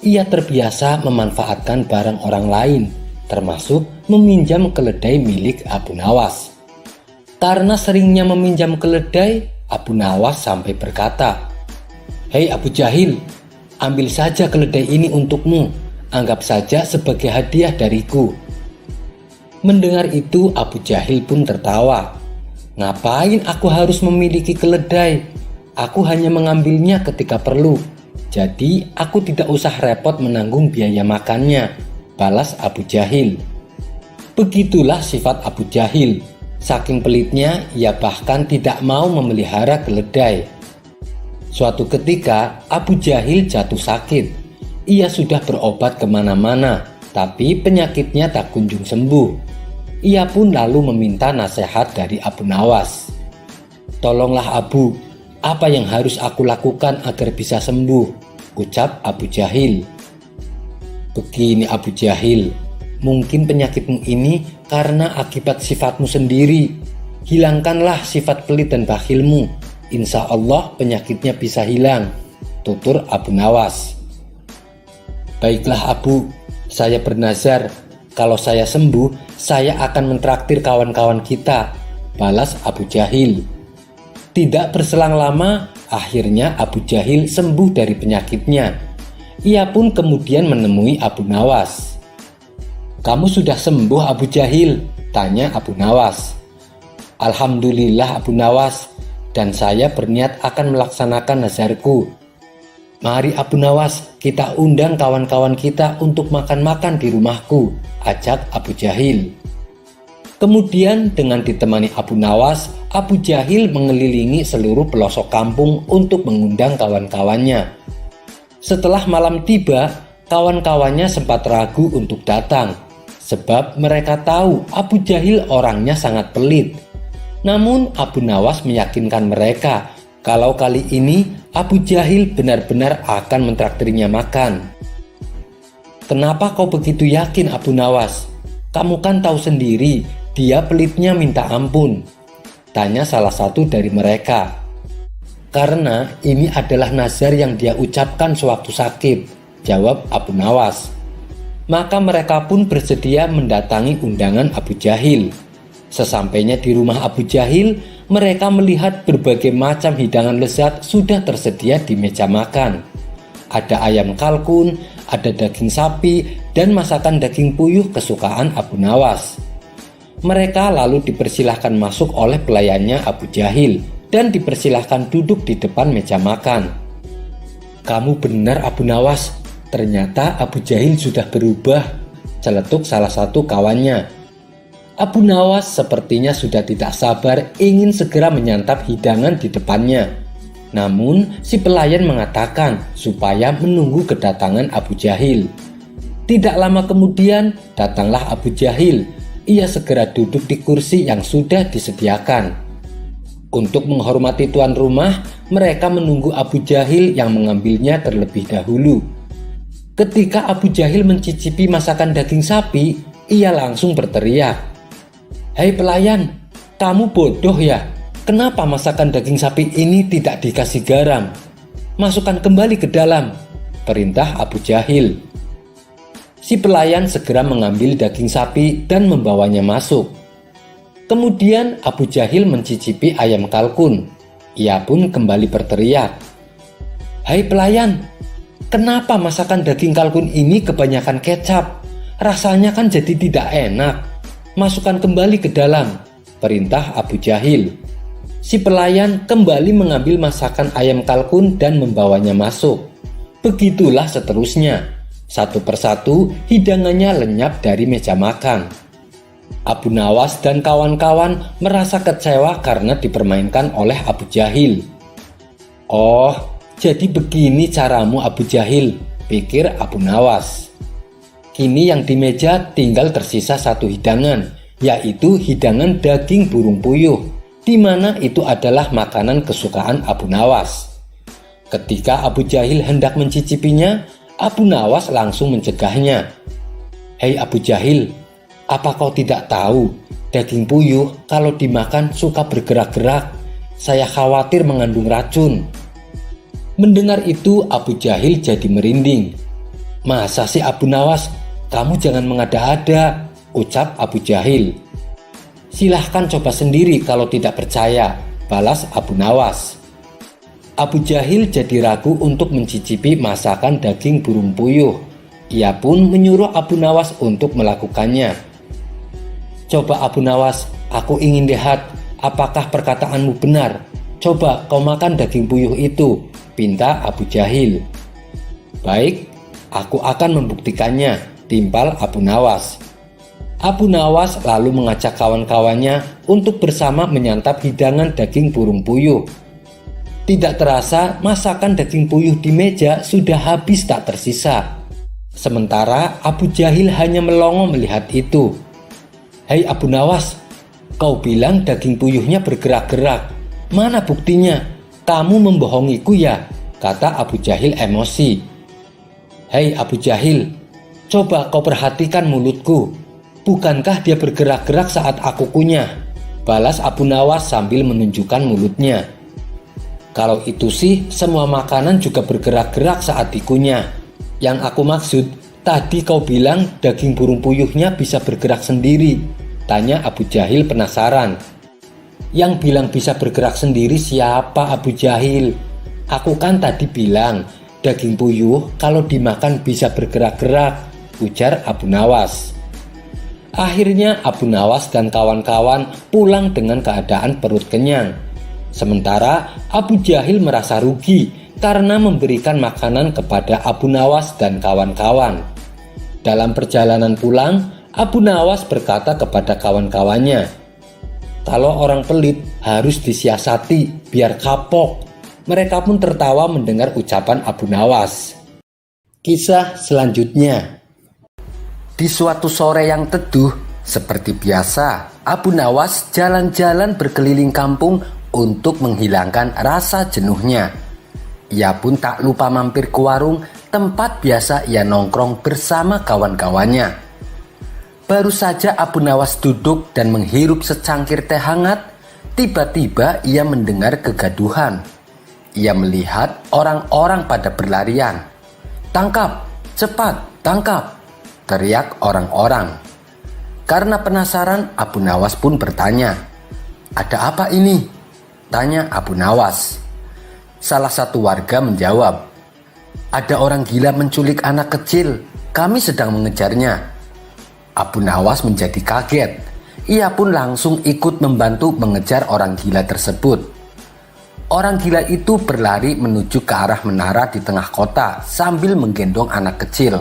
Ia terbiasa memanfaatkan barang orang lain, termasuk meminjam keledai milik Abu Nawas. Karena seringnya meminjam keledai, Abu Nawas sampai berkata, "Hei Abu Jahil, ambil saja keledai ini untukmu, anggap saja sebagai hadiah dariku." Mendengar itu Abu Jahil pun tertawa. "Ngapain aku harus memiliki keledai? Aku hanya mengambilnya ketika perlu. Jadi aku tidak usah repot menanggung biaya makannya," balas Abu Jahil. Begitulah sifat Abu Jahil. Saking pelitnya, ia bahkan tidak mau memelihara keledai. Suatu ketika Abu Jahil jatuh sakit. Ia sudah berobat kemana-mana, tapi penyakitnya tak kunjung sembuh. Ia pun lalu meminta nasihat dari Abu Nawas. "Tolonglah Abu, apa yang harus aku lakukan agar bisa sembuh?" ucap Abu Jahil. "Begini Abu Jahil, mungkin penyakitmu ini karena akibat sifatmu sendiri. Hilangkanlah sifat pelit dan bakhilmu. Insya Allah penyakitnya bisa hilang," tutur Abu Nawas. "Baiklah Abu, saya bernazar kalau saya sembuh, saya akan mentraktir kawan-kawan kita," balas Abu Jahil. Tidak berselang lama, akhirnya Abu Jahil sembuh dari penyakitnya. Ia pun kemudian menemui Abu Nawas. "Kamu sudah sembuh Abu Jahil?" tanya Abu Nawas. "Alhamdulillah Abu Nawas, dan saya berniat akan melaksanakan nazarku. Mari Abu Nawas, kita undang kawan-kawan kita untuk makan-makan di rumahku," ajak Abu Jahil. Kemudian dengan ditemani Abu Nawas, Abu Jahil mengelilingi seluruh pelosok kampung untuk mengundang kawan-kawannya. Setelah malam tiba, kawan-kawannya sempat ragu untuk datang, sebab mereka tahu Abu Jahil orangnya sangat pelit. Namun Abu Nawas meyakinkan mereka kalau kali ini Abu Jahil benar-benar akan mentraktirnya makan. "Kenapa kau begitu yakin Abu Nawas? Kamu kan tahu sendiri, dia pelitnya minta ampun," tanya salah satu dari mereka. "Karena ini adalah nazar yang dia ucapkan sewaktu sakit," jawab Abu Nawas. Maka mereka pun bersedia mendatangi undangan Abu Jahil. Sesampainya di rumah Abu Jahil, mereka melihat berbagai macam hidangan lezat sudah tersedia di meja makan. Ada ayam kalkun, ada daging sapi, dan masakan daging puyuh kesukaan Abu Nawas. Mereka lalu dipersilahkan masuk oleh pelayannya Abu Jahil dan dipersilahkan duduk di depan meja makan. "Kamu benar Abu Nawas, Ternyata Abu Jahil sudah berubah, celetuk salah satu kawannya. Abu Nawas sepertinya sudah tidak sabar ingin segera menyantap hidangan di depannya. Namun si pelayan mengatakan supaya menunggu kedatangan Abu Jahil. Tidak lama kemudian datanglah Abu Jahil. Ia segera duduk di kursi yang sudah disediakan. Untuk menghormati tuan rumah, mereka menunggu Abu Jahil yang mengambilnya terlebih dahulu. Ketika Abu Jahil mencicipi masakan daging sapi, ia langsung berteriak, "Hei pelayan, kamu bodoh ya? Kenapa masakan daging sapi ini tidak dikasih garam? Masukkan kembali ke dalam," perintah Abu Jahil. Si pelayan segera mengambil daging sapi dan membawanya masuk. Kemudian Abu Jahil mencicipi ayam kalkun. Ia pun kembali berteriak, "Hai pelayan, kenapa masakan daging kalkun ini kebanyakan kecap? Rasanya kan jadi tidak enak. Masukkan kembali ke dalam," perintah Abu Jahil. Si pelayan kembali mengambil masakan ayam kalkun dan membawanya masuk. Begitulah seterusnya. Satu persatu hidangannya lenyap dari meja makan. Abu Nawas dan kawan-kawan merasa kecewa karena dipermainkan oleh Abu Jahil. "Oh, jadi begini caramu Abu Jahil," pikir Abu Nawas. Kini yang di meja tinggal tersisa satu hidangan, yaitu hidangan daging burung puyuh, di mana itu adalah makanan kesukaan Abu Nawas. Ketika Abu Jahil hendak mencicipinya, Abu Nawas langsung mencegahnya. "Hei Abu Jahil, apa kau tidak tahu daging puyuh kalau dimakan suka bergerak-gerak? Saya khawatir mengandung racun." Mendengar itu Abu Jahil jadi merinding. "Masa sih Abu Nawas? Kamu jangan mengada-ada," ucap Abu Jahil. "Silahkan coba sendiri kalau tidak percaya," balas Abu Nawas. Abu Jahil jadi ragu untuk mencicipi masakan daging burung puyuh. Ia pun menyuruh Abu Nawas untuk melakukannya. "Coba Abu Nawas, aku ingin lihat apakah perkataanmu benar. Coba kau makan daging puyuh itu," pinta Abu Jahil. "Baik, aku akan membuktikannya," timpal Abu Nawas. Abu Nawas lalu mengajak kawan-kawannya untuk bersama menyantap hidangan daging burung puyuh. Tidak terasa masakan daging puyuh di meja sudah habis tak tersisa. Sementara Abu Jahil hanya melongo melihat itu. "Hei Abu Nawas, kau bilang daging puyuhnya bergerak-gerak. Mana buktinya? Kamu membohongiku ya?" kata Abu Jahil emosi. "Hei Abu Jahil, coba kau perhatikan mulutku. Bukankah dia bergerak-gerak saat aku kunyah?" balas Abu Nawas sambil menunjukkan mulutnya. "Kalau itu sih semua makanan juga bergerak-gerak saat dikunyah. Yang aku maksud, tadi kau bilang daging burung puyuhnya bisa bergerak sendiri," tanya Abu Jahil penasaran. "Yang bilang bisa bergerak sendiri siapa Abu Jahil? Aku kan tadi bilang daging puyuh kalau dimakan bisa bergerak-gerak," ujar Abu Nawas. Akhirnya Abu Nawas dan kawan-kawan pulang dengan keadaan perut kenyang. Sementara Abu Jahil merasa rugi karena memberikan makanan kepada Abu Nawas dan kawan-kawan. Dalam perjalanan pulang, Abu Nawas berkata kepada kawan-kawannya, "Kalau orang pelit harus disiasati biar kapok." Mereka pun tertawa mendengar ucapan Abu Nawas. Kisah selanjutnya. Di suatu sore yang teduh, seperti biasa, Abu Nawas jalan-jalan berkeliling kampung untuk menghilangkan rasa jenuhnya. Ia pun tak lupa mampir ke warung tempat biasa ia nongkrong bersama kawan-kawannya. Baru saja Abu Nawas duduk dan menghirup secangkir teh hangat, tiba-tiba ia mendengar kegaduhan. Ia melihat orang-orang pada berlarian. "Tangkap, cepat, tangkap!" teriak orang-orang. Karena penasaran, Abu Nawas pun bertanya, "Ada apa ini?" tanya Abu Nawas. Salah satu warga menjawab, "Ada orang gila menculik anak kecil, kami sedang mengejarnya." Abu Nawas menjadi kaget. Ia pun langsung ikut membantu mengejar orang gila tersebut. Orang gila itu berlari menuju ke arah menara di tengah kota sambil menggendong anak kecil.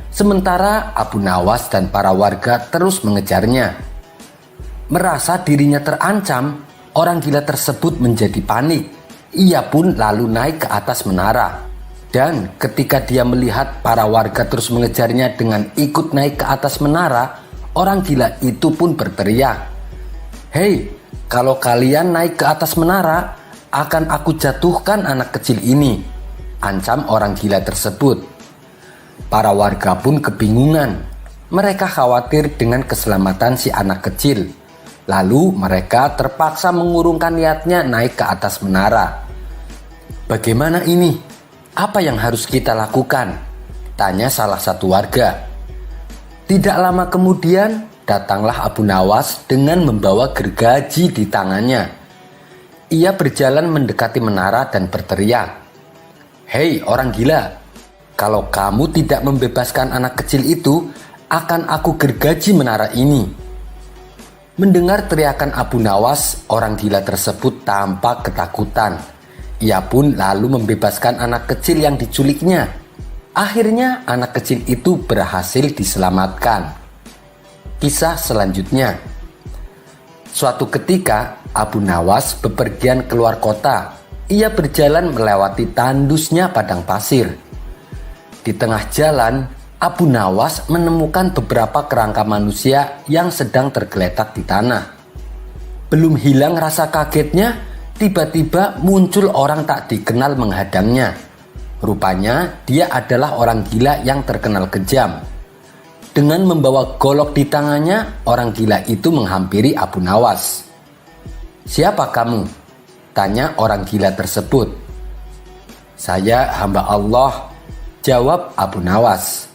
Sementara Abu Nawas dan para warga terus mengejarnya. Merasa dirinya terancam, orang gila tersebut menjadi panik. Ia pun lalu naik ke atas menara. Dan ketika dia melihat para warga terus mengejarnya dengan ikut naik ke atas menara, orang gila itu pun berteriak, "Hei, kalau kalian naik ke atas menara, akan aku jatuhkan anak kecil ini," ancam orang gila tersebut. Para warga pun kebingungan. Mereka khawatir dengan keselamatan si anak kecil. Lalu mereka terpaksa mengurungkan niatnya naik ke atas menara. "Bagaimana ini? Apa yang harus kita lakukan?" tanya salah satu warga. Tidak lama kemudian datanglah Abu Nawas dengan membawa gergaji di tangannya. Ia berjalan mendekati menara dan berteriak, "Hei orang gila, kalau kamu tidak membebaskan anak kecil itu, akan aku gergaji menara ini." Mendengar teriakan Abu Nawas, orang gila tersebut tampak ketakutan. Ia pun lalu membebaskan anak kecil yang diculiknya. Akhirnya anak kecil itu berhasil diselamatkan. Kisah selanjutnya. Suatu ketika Abu Nawas bepergian keluar kota. Ia berjalan melewati tandusnya padang pasir. Di tengah jalan, Abu Nawas menemukan beberapa kerangka manusia yang sedang tergeletak di tanah. Belum hilang rasa kagetnya, tiba-tiba muncul orang tak dikenal menghadangnya. Rupanya dia adalah orang gila yang terkenal kejam. Dengan membawa golok di tangannya, orang gila itu menghampiri Abu Nawas. "Siapa kamu?" tanya orang gila tersebut. "Saya hamba Allah," jawab Abu Nawas.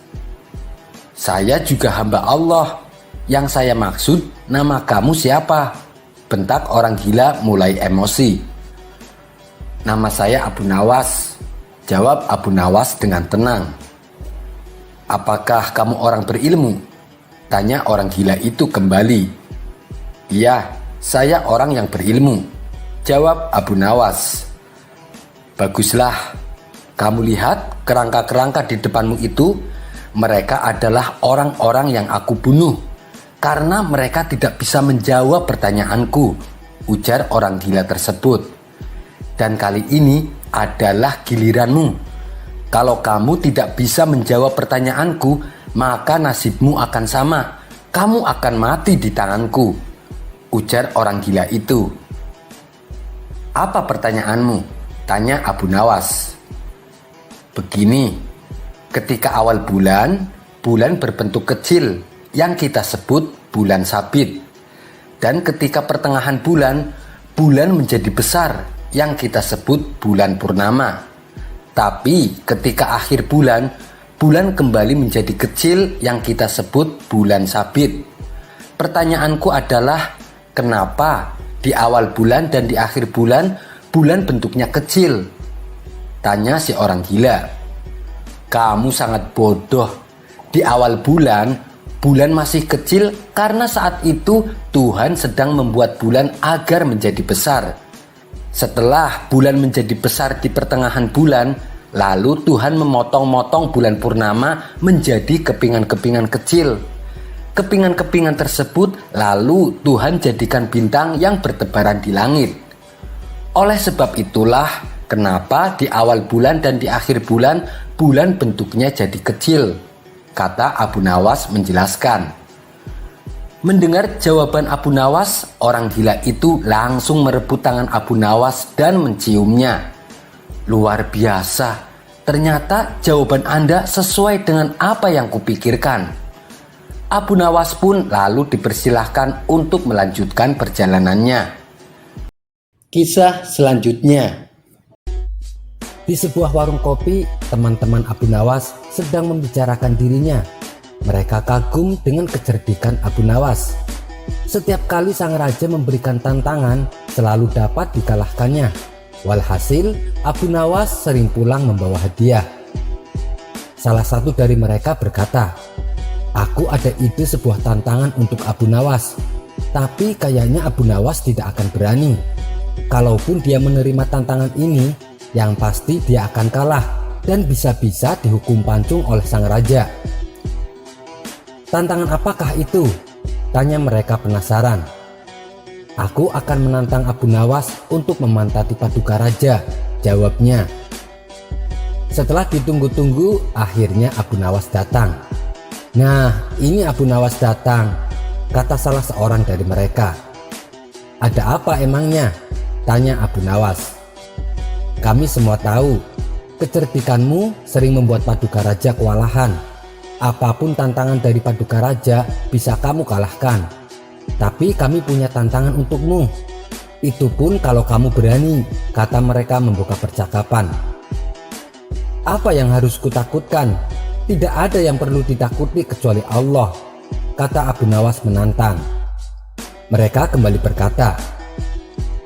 "Saya juga hamba Allah. Yang saya maksud, nama kamu siapa?" bentak orang gila mulai emosi. "Nama saya Abu Nawas," jawab Abu Nawas dengan tenang. "Apakah kamu orang berilmu?" tanya orang gila itu kembali. "Iya, saya orang yang berilmu," jawab Abu Nawas. "Baguslah, kamu lihat kerangka-kerangka di depanmu itu, mereka adalah orang-orang yang aku bunuh karena mereka tidak bisa menjawab pertanyaanku," ujar orang gila tersebut. "Dan kali ini adalah giliranmu. Kalau kamu tidak bisa menjawab pertanyaanku, maka nasibmu akan sama. Kamu akan mati di tanganku," ujar orang gila itu. "Apa pertanyaanmu?" tanya Abu Nawas. "Begini, ketika awal bulan, bulan berbentuk kecil yang kita sebut bulan sabit. Dan ketika pertengahan bulan, bulan menjadi besar yang kita sebut bulan purnama. Tapi ketika akhir bulan, bulan kembali menjadi kecil yang kita sebut bulan sabit. Pertanyaanku adalah, kenapa di awal bulan dan di akhir bulan, bulan bentuknya kecil?" tanya si orang gila. "Kamu sangat bodoh. Di awal bulan, bulan masih kecil karena saat itu Tuhan sedang membuat bulan agar menjadi besar. Setelah bulan menjadi besar di pertengahan bulan, lalu Tuhan memotong-motong bulan purnama menjadi kepingan-kepingan kecil. Kepingan-kepingan tersebut lalu Tuhan jadikan bintang yang bertebaran di langit. Oleh sebab itulah kenapa di awal bulan dan di akhir bulan, bulan bentuknya jadi kecil," kata Abu Nawas menjelaskan. Mendengar jawaban Abu Nawas, orang gila itu langsung merebut tangan Abu Nawas dan menciumnya. "Luar biasa, ternyata jawaban Anda sesuai dengan apa yang kupikirkan." Abu Nawas pun lalu dipersilahkan untuk melanjutkan perjalanannya. Kisah selanjutnya. Di sebuah warung kopi, teman-teman Abu Nawas sedang membicarakan dirinya. Mereka kagum dengan kecerdikan Abu Nawas. Setiap kali sang raja memberikan tantangan, selalu dapat dikalahkannya. Walhasil, Abu Nawas sering pulang membawa hadiah. Salah satu dari mereka berkata, "Aku ada ide sebuah tantangan untuk Abu Nawas, tapi kayaknya Abu Nawas tidak akan berani." Kalaupun dia menerima tantangan ini, yang pasti dia akan kalah dan bisa-bisa dihukum pancung oleh sang raja. Tantangan apakah itu? Tanya mereka penasaran. Aku akan menantang Abu Nawas untuk memantati paduka raja, jawabnya. Setelah ditunggu-tunggu, akhirnya Abu Nawas datang. Nah, ini Abu Nawas datang, kata salah seorang dari mereka. Ada apa emangnya? Tanya Abu Nawas. Kami semua tahu, kecerdikanmu sering membuat paduka raja kewalahan. Apapun tantangan dari paduka raja bisa kamu kalahkan. Tapi kami punya tantangan untukmu. Itu pun kalau kamu berani, kata mereka membuka percakapan. Apa yang harus kutakutkan? Tidak ada yang perlu ditakuti kecuali Allah, kata Abu Nawas menantang. Mereka kembali berkata,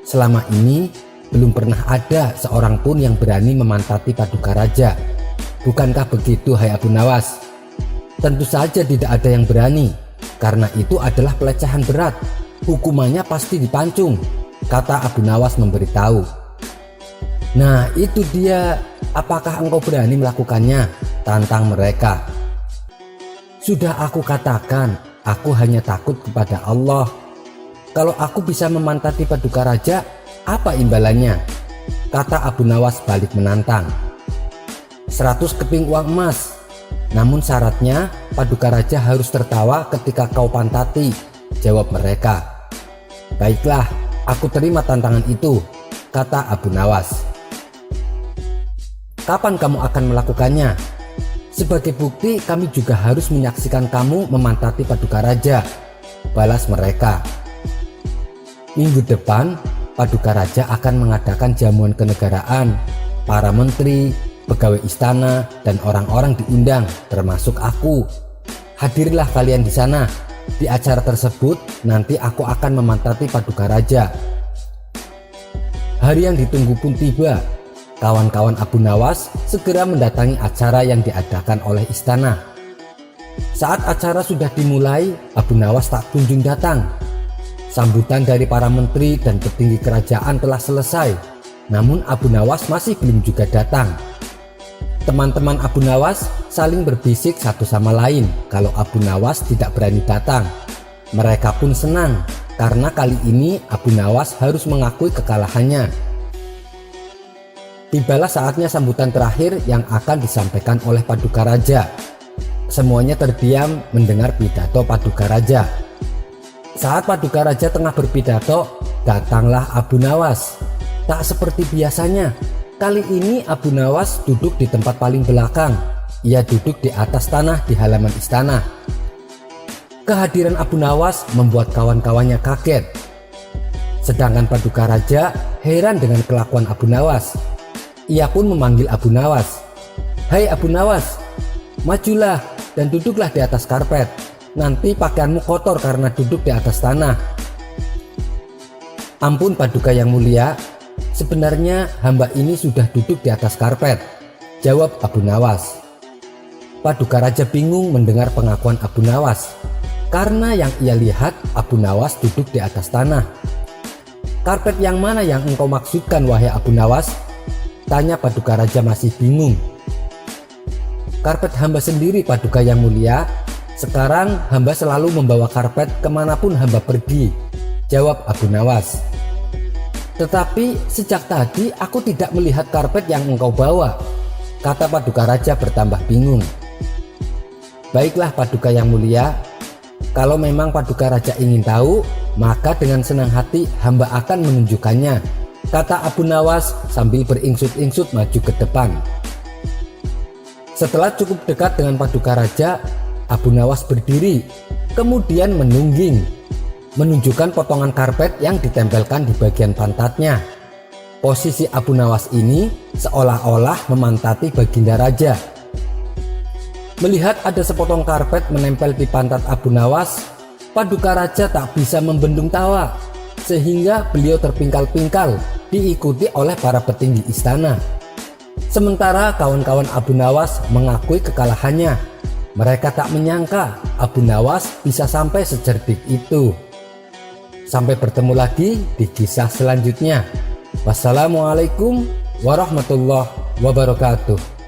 selama ini belum pernah ada seorang pun yang berani memantati paduka raja. Bukankah begitu, hai Abu Nawas? Tentu saja tidak ada yang berani, karena itu adalah pelecehan berat. Hukumannya pasti dipancung, kata Abu Nawas memberitahu. Nah itu dia, apakah engkau berani melakukannya? Tantang mereka. Sudah aku katakan, aku hanya takut kepada Allah. Kalau aku bisa memantati paduka raja, apa imbalannya? Kata Abu Nawas balik menantang. 100 keping uang emas. Namun syaratnya paduka raja harus tertawa ketika kau pantati, jawab mereka. Baiklah, aku terima tantangan itu, kata Abu Nawas. Kapan kamu akan melakukannya? Sebagai bukti kami juga harus menyaksikan kamu memantati paduka raja, balas mereka. Minggu depan paduka raja akan mengadakan jamuan kenegaraan. Para menteri, pegawai istana, dan orang-orang diundang, termasuk aku. Hadirlah kalian di sana. Di acara tersebut nanti aku akan memantati paduka raja. Hari yang ditunggu pun tiba. Kawan-kawan Abu Nawas segera mendatangi acara yang diadakan oleh istana. Saat acara sudah dimulai, Abu Nawas tak kunjung datang. Sambutan dari para menteri dan petinggi kerajaan telah selesai, namun Abu Nawas masih belum juga datang. Teman-teman Abu Nawas saling berbisik satu sama lain kalau Abu Nawas tidak berani datang. Mereka pun senang karena kali ini Abu Nawas harus mengakui kekalahannya. Tibalah saatnya sambutan terakhir yang akan disampaikan oleh paduka raja. Semuanya terdiam mendengar pidato paduka raja. Saat paduka raja tengah berpidato, datanglah Abu Nawas. Tak seperti biasanya, kali ini Abu Nawas duduk di tempat paling belakang. Ia duduk di atas tanah di halaman istana. Kehadiran Abu Nawas membuat kawan-kawannya kaget. Sedangkan paduka raja heran dengan kelakuan Abu Nawas. Ia pun memanggil Abu Nawas. Hai Abu Nawas, majulah dan duduklah di atas karpet. Nanti pakaianmu kotor karena duduk di atas tanah. Ampun paduka yang mulia, sebenarnya hamba ini sudah duduk di atas karpet, jawab Abu Nawas. Paduka raja bingung mendengar pengakuan Abu Nawas, karena yang ia lihat Abu Nawas duduk di atas tanah. Karpet yang mana yang engkau maksudkan wahai Abu Nawas? Tanya paduka raja masih bingung. Karpet hamba sendiri paduka yang mulia. Sekarang hamba selalu membawa karpet kemanapun hamba pergi, jawab Abu Nawas. Tetapi sejak tadi aku tidak melihat karpet yang engkau bawa, kata paduka raja bertambah bingung. Baiklah paduka yang mulia, kalau memang paduka raja ingin tahu, maka dengan senang hati hamba akan menunjukkannya, kata Abu Nawas sambil beringsut-ingsut maju ke depan. Setelah cukup dekat dengan paduka raja, Abu Nawas berdiri, kemudian menungging, menunjukkan potongan karpet yang ditempelkan di bagian pantatnya. Posisi Abu Nawas ini seolah-olah memantati baginda raja. Melihat ada sepotong karpet menempel di pantat Abu Nawas, paduka raja tak bisa membendung tawa, sehingga beliau terpingkal-pingkal diikuti oleh para petinggi istana. Sementara kawan-kawan Abu Nawas mengakui kekalahannya. Mereka tak menyangka Abu Nawas bisa sampai secerdik itu. Sampai bertemu lagi di kisah selanjutnya. Wassalamualaikum warahmatullahi wabarakatuh.